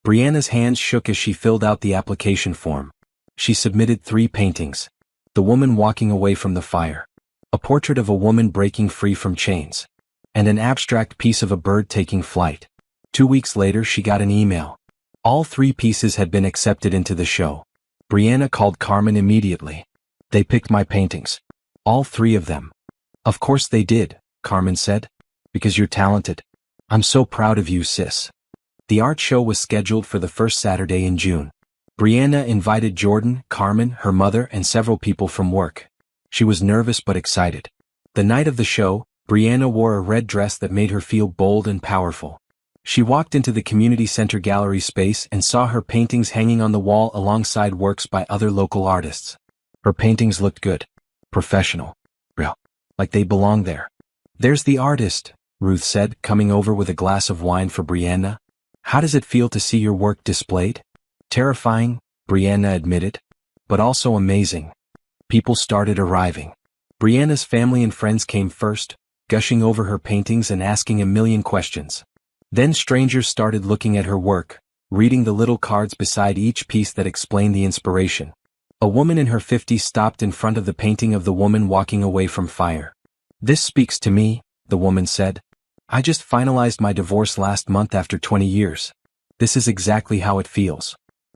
Brianna's hands shook as she filled out the application form. She submitted 3 paintings. The woman walking away from the fire. A portrait of a woman breaking free from chains. And an abstract piece of a bird taking flight. 2 weeks later, she got an email. All 3 pieces had been accepted into the show. Brianna called Carmen immediately. "They picked my paintings. All 3 of them." "Of course they did," Carmen said. "Because you're talented. I'm so proud of you, sis." The art show was scheduled for the first Saturday in June. Brianna invited Jordan, Carmen, her mother, and several people from work. She was nervous but excited. The night of the show, Brianna wore a red dress that made her feel bold and powerful. She walked into the community center gallery space and saw her paintings hanging on the wall alongside works by other local artists. Her paintings looked good. Professional. Real. Like they belonged there. "There's the artist," Ruth said, coming over with a glass of wine for Brianna. "How does it feel to see your work displayed?" "Terrifying," Brianna admitted. "But also amazing." People started arriving. Brianna's family and friends came first, gushing over her paintings and asking a million questions. Then strangers started looking at her work, reading the little cards beside each piece that explained the inspiration. A woman in her 50s stopped in front of the painting of the woman walking away from fire. "This speaks to me," the woman said. "I just finalized my divorce last month after 20 years. This is exactly how it feels."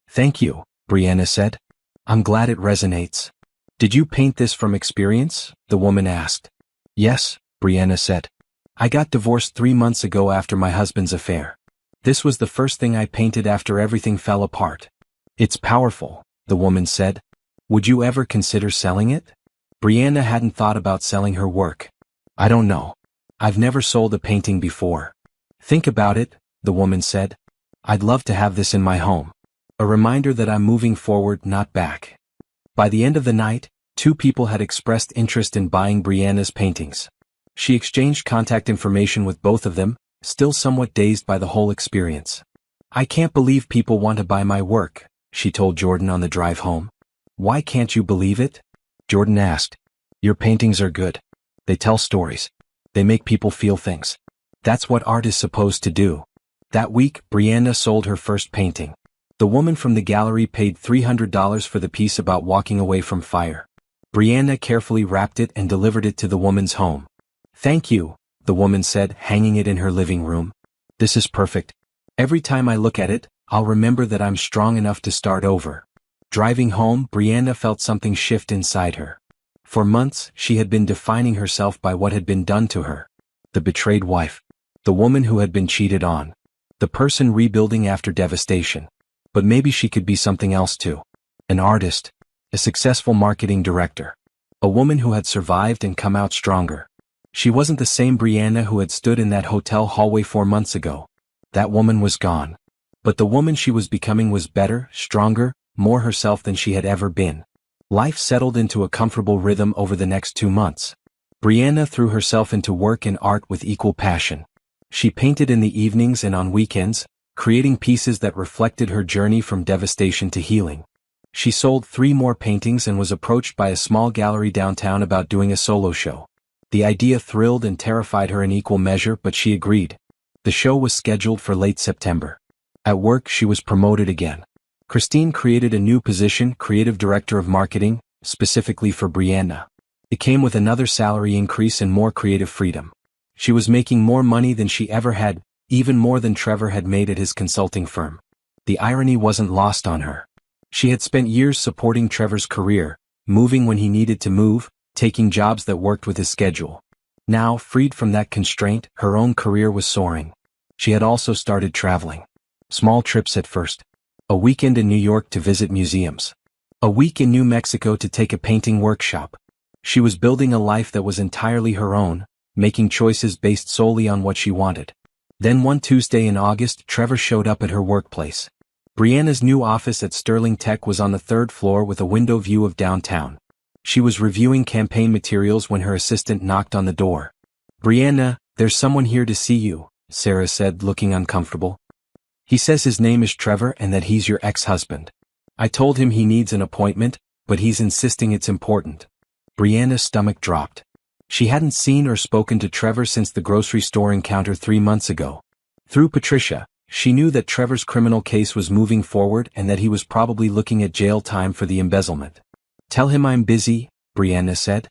"Thank you," Brianna said. "I'm glad it resonates." "Did you paint this from experience?" the woman asked. "Yes," Brianna said. "I got divorced 3 months ago after my husband's affair. This was the first thing I painted after everything fell apart." "It's powerful," the woman said. "Would you ever consider selling it?" Brianna hadn't thought about selling her work. "I don't know. I've never sold a painting before." "Think about it," the woman said. "I'd love to have this in my home. A reminder that I'm moving forward, not back." By the end of the night, 2 people had expressed interest in buying Brianna's paintings. She exchanged contact information with both of them, still somewhat dazed by the whole experience. "I can't believe people want to buy my work," she told Jordan on the drive home. "Why can't you believe it?" Jordan asked. "Your paintings are good. They tell stories. They make people feel things. That's what art is supposed to do." That week, Brianna sold her first painting. The woman from the gallery paid $300 for the piece about walking away from fire. Brianna carefully wrapped it and delivered it to the woman's home. "Thank you," the woman said, hanging it in her living room. "This is perfect. Every time I look at it, I'll remember that I'm strong enough to start over." Driving home, Brianna felt something shift inside her. For months, she had been defining herself by what had been done to her. The betrayed wife. The woman who had been cheated on. The person rebuilding after devastation. But maybe she could be something else too. An artist. A successful marketing director. A woman who had survived and come out stronger. She wasn't the same Brianna who had stood in that hotel hallway 4 months ago. That woman was gone. But the woman she was becoming was better, stronger, more herself than she had ever been. Life settled into a comfortable rhythm over the next 2 months. Brianna threw herself into work and art with equal passion. She painted in the evenings and on weekends, creating pieces that reflected her journey from devastation to healing. She sold 3 more paintings and was approached by a small gallery downtown about doing a solo show. The idea thrilled and terrified her in equal measure, but she agreed. The show was scheduled for late September. At work, she was promoted again. Christine created a new position, creative director of marketing, specifically for Brianna. It came with another salary increase and more creative freedom. She was making more money than she ever had, even more than Trevor had made at his consulting firm. The irony wasn't lost on her. She had spent years supporting Trevor's career, moving when he needed to move, taking jobs that worked with his schedule. Now, freed from that constraint, her own career was soaring. She had also started traveling. Small trips at first. A weekend in New York to visit museums. A week in New Mexico to take a painting workshop. She was building a life that was entirely her own, making choices based solely on what she wanted. Then one Tuesday in August, Trevor showed up at her workplace. Brianna's new office at Sterling Tech was on the 3rd floor with a window view of downtown. She was reviewing campaign materials when her assistant knocked on the door. "Brianna, there's someone here to see you," Sarah said, looking uncomfortable. "He says his name is Trevor and that he's your ex-husband. I told him he needs an appointment, but he's insisting it's important." Brianna's stomach dropped. She hadn't seen or spoken to Trevor since the grocery store encounter 3 months ago. Through Patricia, she knew that Trevor's criminal case was moving forward and that he was probably looking at jail time for the embezzlement. "Tell him I'm busy," Brianna said.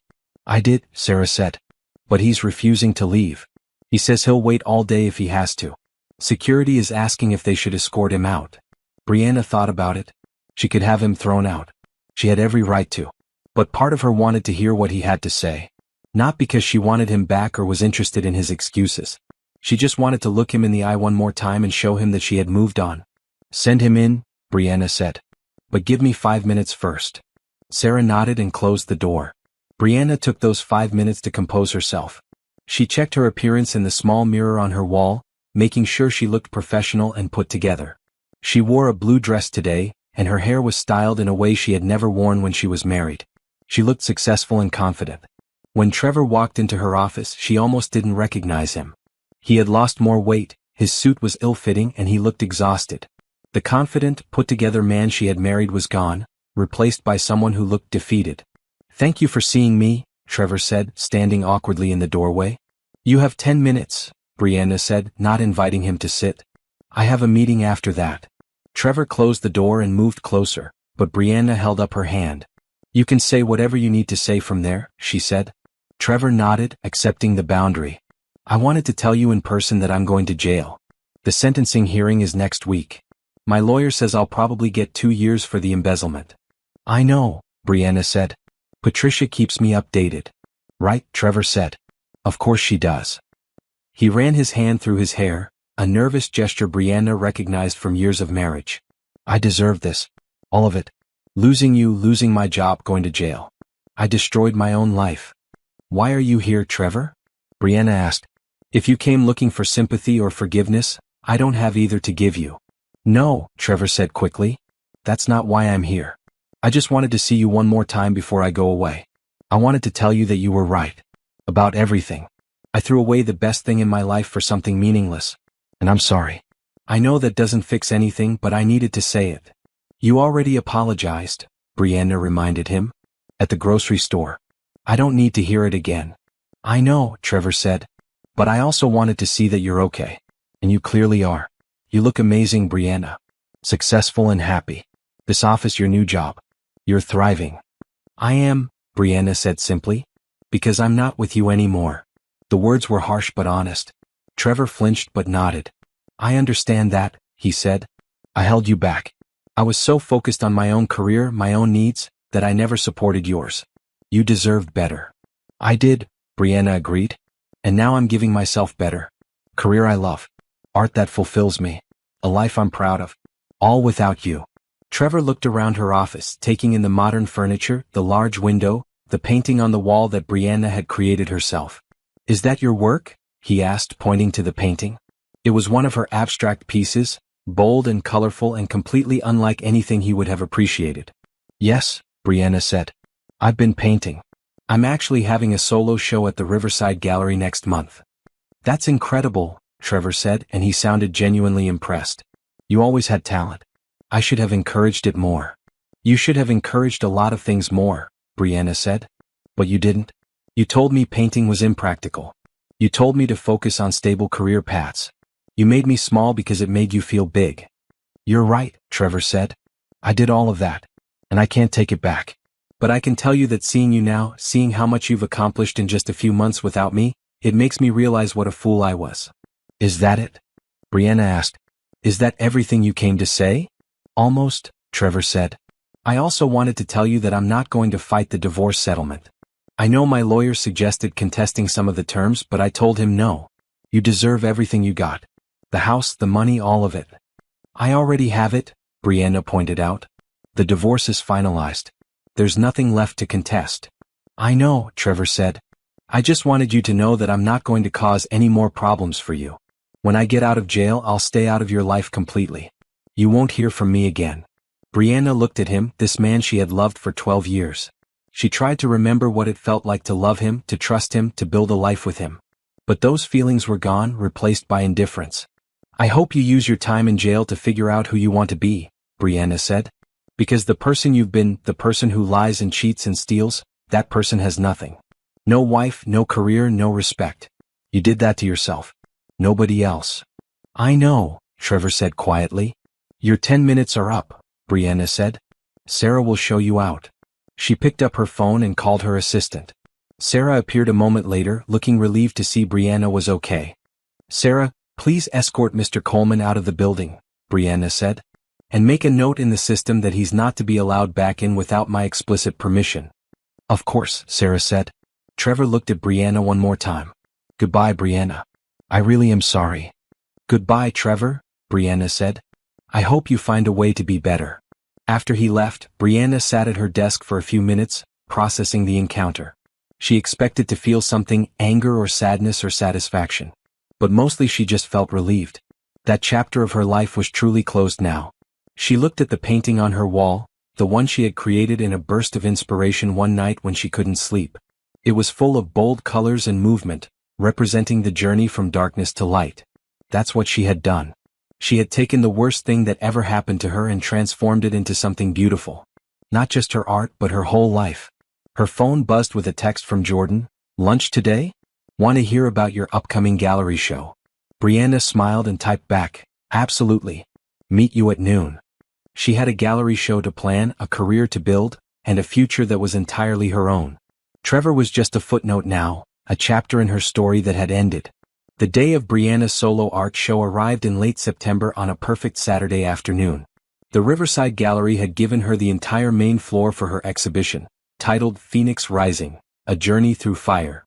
"I did," Sarah said. "But he's refusing to leave. He says he'll wait all day if he has to. Security is asking if they should escort him out." Brianna thought about it. She could have him thrown out. She had every right to. But part of her wanted to hear what he had to say. Not because she wanted him back or was interested in his excuses. She just wanted to look him in the eye one more time and show him that she had moved on. "Send him in," Brianna said. "But give me 5 minutes first." Sarah nodded and closed the door. Brianna took those 5 minutes to compose herself. She checked her appearance in the small mirror on her wall, making sure she looked professional and put together. She wore a blue dress today, and her hair was styled in a way she had never worn when she was married. She looked successful and confident. When Trevor walked into her office, she almost didn't recognize him. He had lost more weight, his suit was ill-fitting and he looked exhausted. The confident, put-together man she had married was gone, replaced by someone who looked defeated. "Thank you for seeing me," Trevor said, standing awkwardly in the doorway. "You have 10 minutes, Brianna said, not inviting him to sit. "I have a meeting after that." Trevor closed the door and moved closer, but Brianna held up her hand. "You can say whatever you need to say from there," she said. Trevor nodded, accepting the boundary. "I wanted to tell you in person that I'm going to jail. The sentencing hearing is next week. My lawyer says I'll probably get 2 years for the embezzlement." "I know," Brianna said. "Patricia keeps me updated." "Right," Trevor said. "Of course she does." He ran his hand through his hair, a nervous gesture Brianna recognized from years of marriage. "I deserve this. All of it. Losing you, losing my job, going to jail. I destroyed my own life." "Why are you here, Trevor?" Brianna asked. "If you came looking for sympathy or forgiveness, I don't have either to give you." "No," Trevor said quickly. "That's not why I'm here. I just wanted to see you one more time before I go away. I wanted to tell you that you were right. About everything. I threw away the best thing in my life for something meaningless. And I'm sorry. I know that doesn't fix anything, but I needed to say it." "You already apologized," Brianna reminded him. "At the grocery store. I don't need to hear it again." "I know," Trevor said. "But I also wanted to see that you're okay. And you clearly are. You look amazing, Brianna. Successful and happy. This office, your new job. You're thriving." "I am," Brianna said simply. "Because I'm not with you anymore." The words were harsh but honest. Trevor flinched but nodded. "I understand that," he said. "I held you back. I was so focused on my own career, my own needs, that I never supported yours. You deserved better." "I did," Brianna agreed. "And now I'm giving myself better. Career I love. Art that fulfills me. A life I'm proud of. All without you." Trevor looked around her office, taking in the modern furniture, the large window, the painting on the wall that Brianna had created herself. "Is that your work?" he asked, pointing to the painting. It was one of her abstract pieces, bold and colorful and completely unlike anything he would have appreciated. "Yes," Brianna said. "I've been painting. I'm actually having a solo show at the Riverside Gallery next month." "That's incredible," Trevor said, and he sounded genuinely impressed. "You always had talent. I should have encouraged it more." "You should have encouraged a lot of things more," Brianna said. "But you didn't. You told me painting was impractical. You told me to focus on stable career paths. You made me small because it made you feel big." "You're right," Trevor said. "I did all of that. And I can't take it back. But I can tell you that seeing you now, seeing how much you've accomplished in just a few months without me, it makes me realize what a fool I was." "Is that it?" Brianna asked. Is that everything you came to say? Almost, Trevor said. I also wanted to tell you that I'm not going to fight the divorce settlement. I know my lawyer suggested contesting some of the terms, but I told him no. You deserve everything you got. The house, the money, all of it. I already have it, Brianna pointed out. The divorce is finalized. There's nothing left to contest. I know, Trevor said. I just wanted you to know that I'm not going to cause any more problems for you. When I get out of jail, I'll stay out of your life completely. You won't hear from me again. Brianna looked at him, this man she had loved for 12 years. She tried to remember what it felt like to love him, to trust him, to build a life with him. But those feelings were gone, replaced by indifference. I hope you use your time in jail to figure out who you want to be, Brianna said. Because the person you've been, the person who lies and cheats and steals, that person has nothing. No wife, no career, no respect. You did that to yourself. Nobody else. I know, Trevor said quietly. Your 10 minutes are up, Brianna said. Sarah will show you out. She picked up her phone and called her assistant. Sarah appeared a moment later, looking relieved to see Brianna was okay. Sarah, please escort Mr. Coleman out of the building, Brianna said. And make a note in the system that he's not to be allowed back in without my explicit permission. Of course, Sarah said. Trevor looked at Brianna one more time. Goodbye, Brianna. I really am sorry. Goodbye, Trevor, Brianna said. I hope you find a way to be better. After he left, Brianna sat at her desk for a few minutes, processing the encounter. She expected to feel something, anger or sadness or satisfaction. But mostly she just felt relieved. That chapter of her life was truly closed now. She looked at the painting on her wall, the one she had created in a burst of inspiration one night when she couldn't sleep. It was full of bold colors and movement, representing the journey from darkness to light. That's what she had done. She had taken the worst thing that ever happened to her and transformed it into something beautiful. Not just her art, but her whole life. Her phone buzzed with a text from Jordan. Lunch today? Want to hear about your upcoming gallery show? Brianna smiled and typed back, absolutely. Meet you at noon. She had a gallery show to plan, a career to build, and a future that was entirely her own. Trevor was just a footnote now, a chapter in her story that had ended. The day of Brianna's solo art show arrived in late September on a perfect Saturday afternoon. The Riverside Gallery had given her the entire main floor for her exhibition, titled Phoenix Rising, A Journey Through Fire.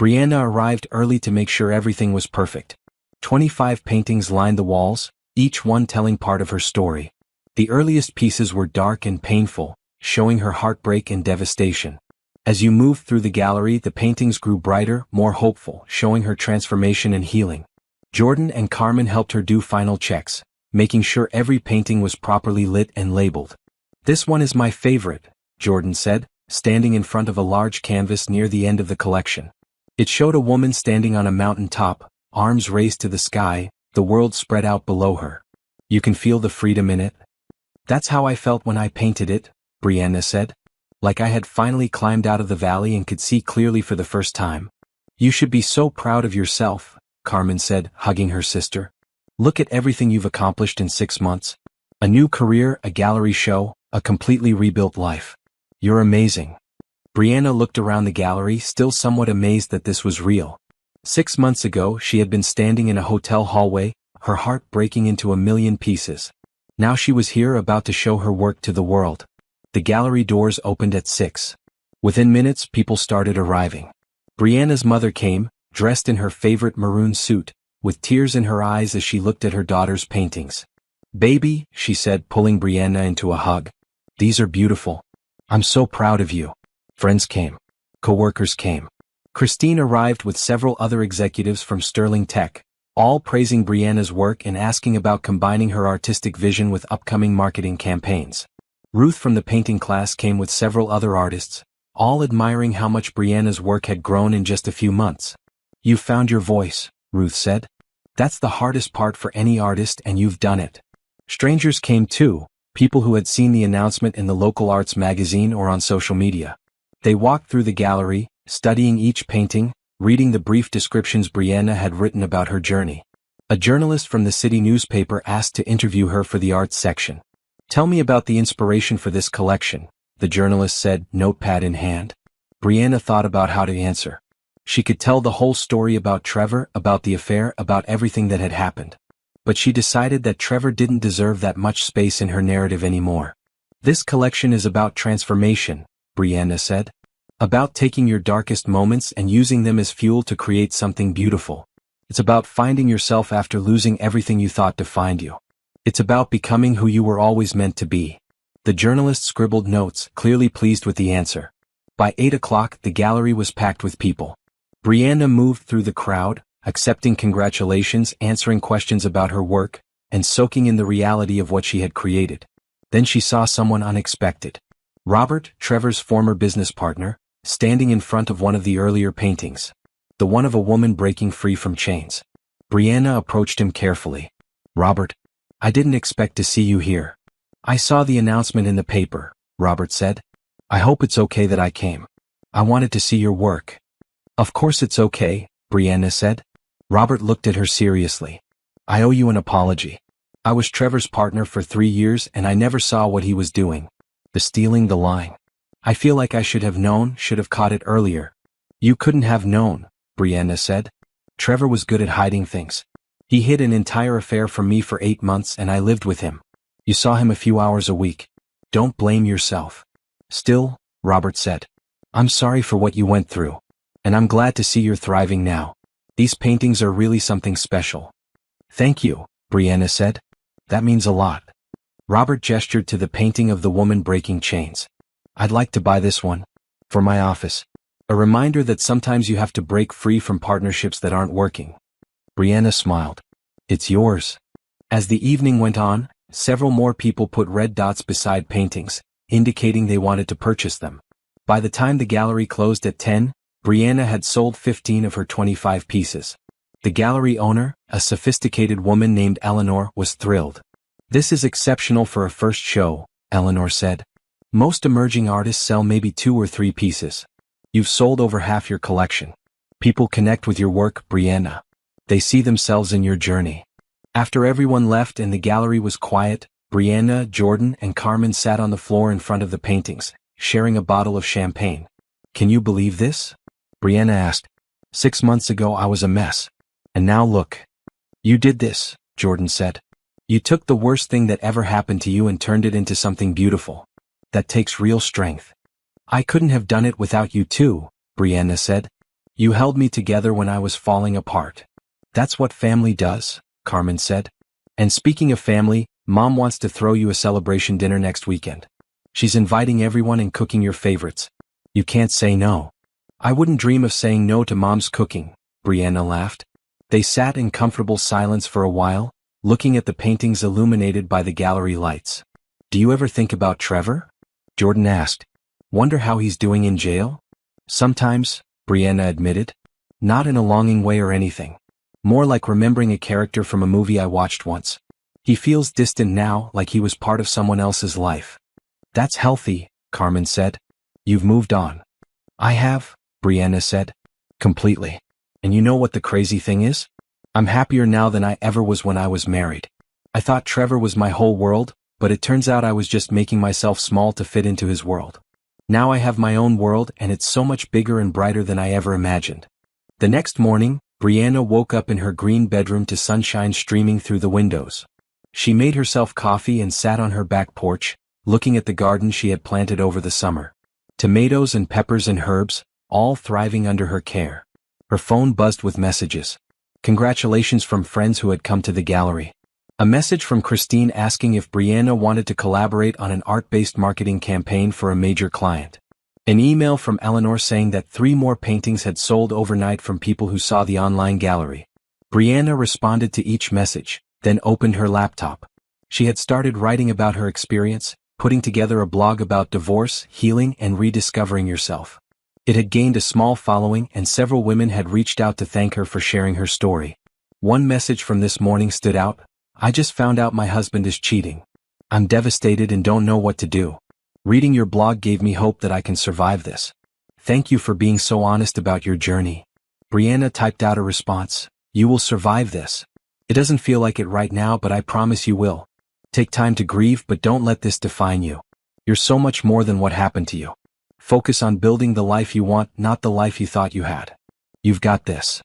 Brianna arrived early to make sure everything was perfect. 25 paintings lined the walls, each one telling part of her story. The earliest pieces were dark and painful, showing her heartbreak and devastation. As you moved through the gallery, the paintings grew brighter, more hopeful, showing her transformation and healing. Jordan and Carmen helped her do final checks, making sure every painting was properly lit and labeled. This one is my favorite, Jordan said, standing in front of a large canvas near the end of the collection. It showed a woman standing on a mountain top, arms raised to the sky, the world spread out below her. You can feel the freedom in it. That's how I felt when I painted it, Brianna said. Like I had finally climbed out of the valley and could see clearly for the first time. You should be so proud of yourself, Carmen said, hugging her sister. Look at everything you've accomplished in 6 months. A new career, a gallery show, a completely rebuilt life. You're amazing. Brianna looked around the gallery, still somewhat amazed that this was real. 6 months ago, she had been standing in a hotel hallway, her heart breaking into a million pieces. Now she was here about to show her work to the world. The gallery doors opened at 6. Within minutes, people started arriving. Brianna's mother came, dressed in her favorite maroon suit, with tears in her eyes as she looked at her daughter's paintings. Baby, she said, pulling Brianna into a hug. These are beautiful. I'm so proud of you. Friends came. Co-workers came. Christine arrived with several other executives from Sterling Tech, all praising Brianna's work and asking about combining her artistic vision with upcoming marketing campaigns. Ruth from the painting class came with several other artists, all admiring how much Brianna's work had grown in just a few months. You've found your voice, Ruth said. That's the hardest part for any artist, and you've done it. Strangers came too, people who had seen the announcement in the local arts magazine or on social media. They walked through the gallery, studying each painting, reading the brief descriptions Brianna had written about her journey. A journalist from the city newspaper asked to interview her for the arts section. Tell me about the inspiration for this collection, the journalist said, notepad in hand. Brianna thought about how to answer. She could tell the whole story about Trevor, about the affair, about everything that had happened. but she decided that Trevor didn't deserve that much space in her narrative anymore. This collection is about transformation, Brianna said. About taking your darkest moments and using them as fuel to create something beautiful. It's about finding yourself after losing everything you thought defined you. It's about becoming who you were always meant to be. The journalist scribbled notes, clearly pleased with the answer. By 8 o'clock, the gallery was packed with people. Brianna moved through the crowd, accepting congratulations, answering questions about her work, and soaking in the reality of what she had created. Then she saw someone unexpected. Robert, Trevor's former business partner, standing in front of one of the earlier paintings. The one of a woman breaking free from chains. Brianna approached him carefully. "Robert, I didn't expect to see you here." "I saw the announcement in the paper," Robert said. "I hope it's okay that I came. I wanted to see your work." "Of course it's okay," Brianna said. Robert looked at her seriously. "I owe you an apology. I was Trevor's partner for 3 years and I never saw what he was doing. The stealing the line. I feel like I should have known, should have caught it earlier." "You couldn't have known," Brianna said. "Trevor was good at hiding things. He hid an entire affair from me for 8 months and I lived with him. You saw him a few hours a week. Don't blame yourself." "Still," Robert said, "I'm sorry for what you went through. And I'm glad to see you're thriving now. These paintings are really something special." "Thank you," Brianna said. "That means a lot." Robert gestured to the painting of the woman breaking chains. "I'd like to buy this one. For my office. A reminder that sometimes you have to break free from partnerships that aren't working." Brianna smiled. "It's yours." As the evening went on, several more people put red dots beside paintings, indicating they wanted to purchase them. By the time the gallery closed at 10, Brianna had sold 15 of her 25 pieces. The gallery owner, a sophisticated woman named Eleanor, was thrilled. "This is exceptional for a first show," Eleanor said. "Most emerging artists sell maybe 2 or 3 pieces. You've sold over half your collection. People connect with your work, Brianna. They see themselves in your journey." After everyone left and the gallery was quiet, Brianna, Jordan, and Carmen sat on the floor in front of the paintings, sharing a bottle of champagne. "Can you believe this?" Brianna asked. 6 months ago I was a mess. And now look. "You did this," Jordan said. "You took the worst thing that ever happened to you and turned it into something beautiful. That takes real strength." "I couldn't have done it without you too," Brianna said. "You held me together when I was falling apart." "That's what family does," Carmen said. "And speaking of family, Mom wants to throw you a celebration dinner next weekend. She's inviting everyone and cooking your favorites. You can't say no." "I wouldn't dream of saying no to Mom's cooking," Brianna laughed. They sat in comfortable silence for a while, looking at the paintings illuminated by the gallery lights. "Do you ever think about Trevor?" Jordan asked. "Wonder how he's doing in jail?" "Sometimes," Brianna admitted. "Not in a longing way or anything. More like remembering a character from a movie I watched once. He feels distant now, like he was part of someone else's life." "That's healthy," Carmen said. "You've moved on." "I have," Brianna said. "Completely. And you know what the crazy thing is? I'm happier now than I ever was when I was married. I thought Trevor was my whole world, but it turns out I was just making myself small to fit into his world. Now I have my own world and it's so much bigger and brighter than I ever imagined." The next morning, Brianna woke up in her green bedroom to sunshine streaming through the windows. She made herself coffee and sat on her back porch, looking at the garden she had planted over the summer. Tomatoes and peppers and herbs, all thriving under her care. Her phone buzzed with messages. Congratulations from friends who had come to the gallery. A message from Christine asking if Brianna wanted to collaborate on an art-based marketing campaign for a major client. An email from Eleanor saying that 3 more paintings had sold overnight from people who saw the online gallery. Brianna responded to each message, then opened her laptop. She had started writing about her experience, putting together a blog about divorce, healing, and rediscovering yourself. It had gained a small following and several women had reached out to thank her for sharing her story. One message from this morning stood out. "I just found out my husband is cheating. I'm devastated and don't know what to do. Reading your blog gave me hope that I can survive this. Thank you for being so honest about your journey." Brianna typed out a response. "You will survive this. It doesn't feel like it right now, but I promise you will. Take time to grieve, but don't let this define you. You're so much more than what happened to you. Focus on building the life you want, not the life you thought you had. You've got this."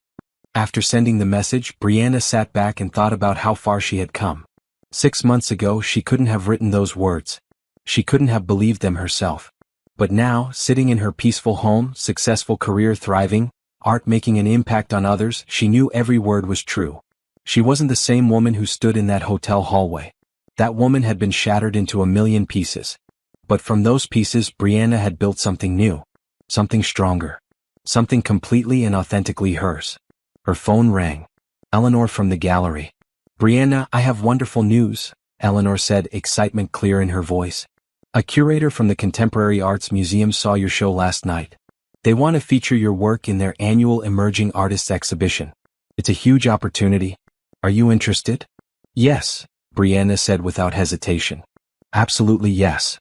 After sending the message, Brianna sat back and thought about how far she had come. 6 months ago she couldn't have written those words. She couldn't have believed them herself. But now, sitting in her peaceful home, successful career thriving, art making an impact on others, she knew every word was true. She wasn't the same woman who stood in that hotel hallway. That woman had been shattered into a million pieces. But from those pieces, Brianna had built something new. Something stronger. Something completely and authentically hers. Her phone rang. Eleanor from the gallery. "Brianna, I have wonderful news," Eleanor said, excitement clear in her voice. "A curator from the Contemporary Arts Museum saw your show last night. They want to feature your work in their annual Emerging Artists exhibition. It's a huge opportunity. Are you interested?" "Yes," Brianna said without hesitation. "Absolutely yes."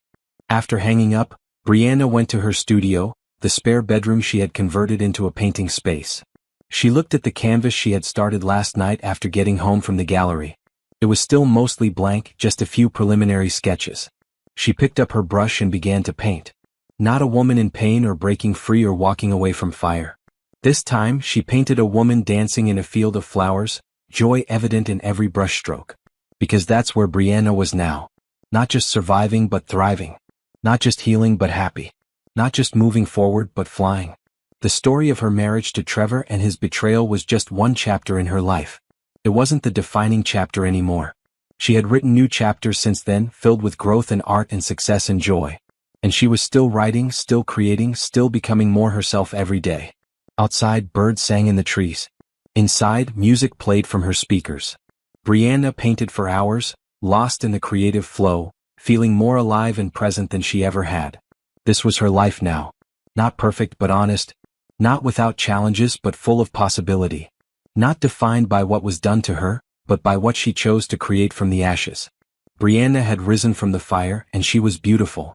After hanging up, Brianna went to her studio, the spare bedroom she had converted into a painting space. She looked at the canvas she had started last night after getting home from the gallery. It was still mostly blank, just a few preliminary sketches. She picked up her brush and began to paint. Not a woman in pain or breaking free or walking away from fire. This time, she painted a woman dancing in a field of flowers, joy evident in every brushstroke. Because that's where Brianna was now. Not just surviving but thriving. Not just healing but happy. Not just moving forward but flying. The story of her marriage to Trevor and his betrayal was just one chapter in her life. It wasn't the defining chapter anymore. She had written new chapters since then, filled with growth and art and success and joy. And she was still writing, still creating, still becoming more herself every day. Outside, birds sang in the trees. Inside, music played from her speakers. Brianna painted for hours, lost in the creative flow, feeling more alive and present than she ever had. This was her life now. Not perfect but honest. Not without challenges but full of possibility. Not defined by what was done to her, but by what she chose to create from the ashes. Brianna had risen from the fire and she was beautiful.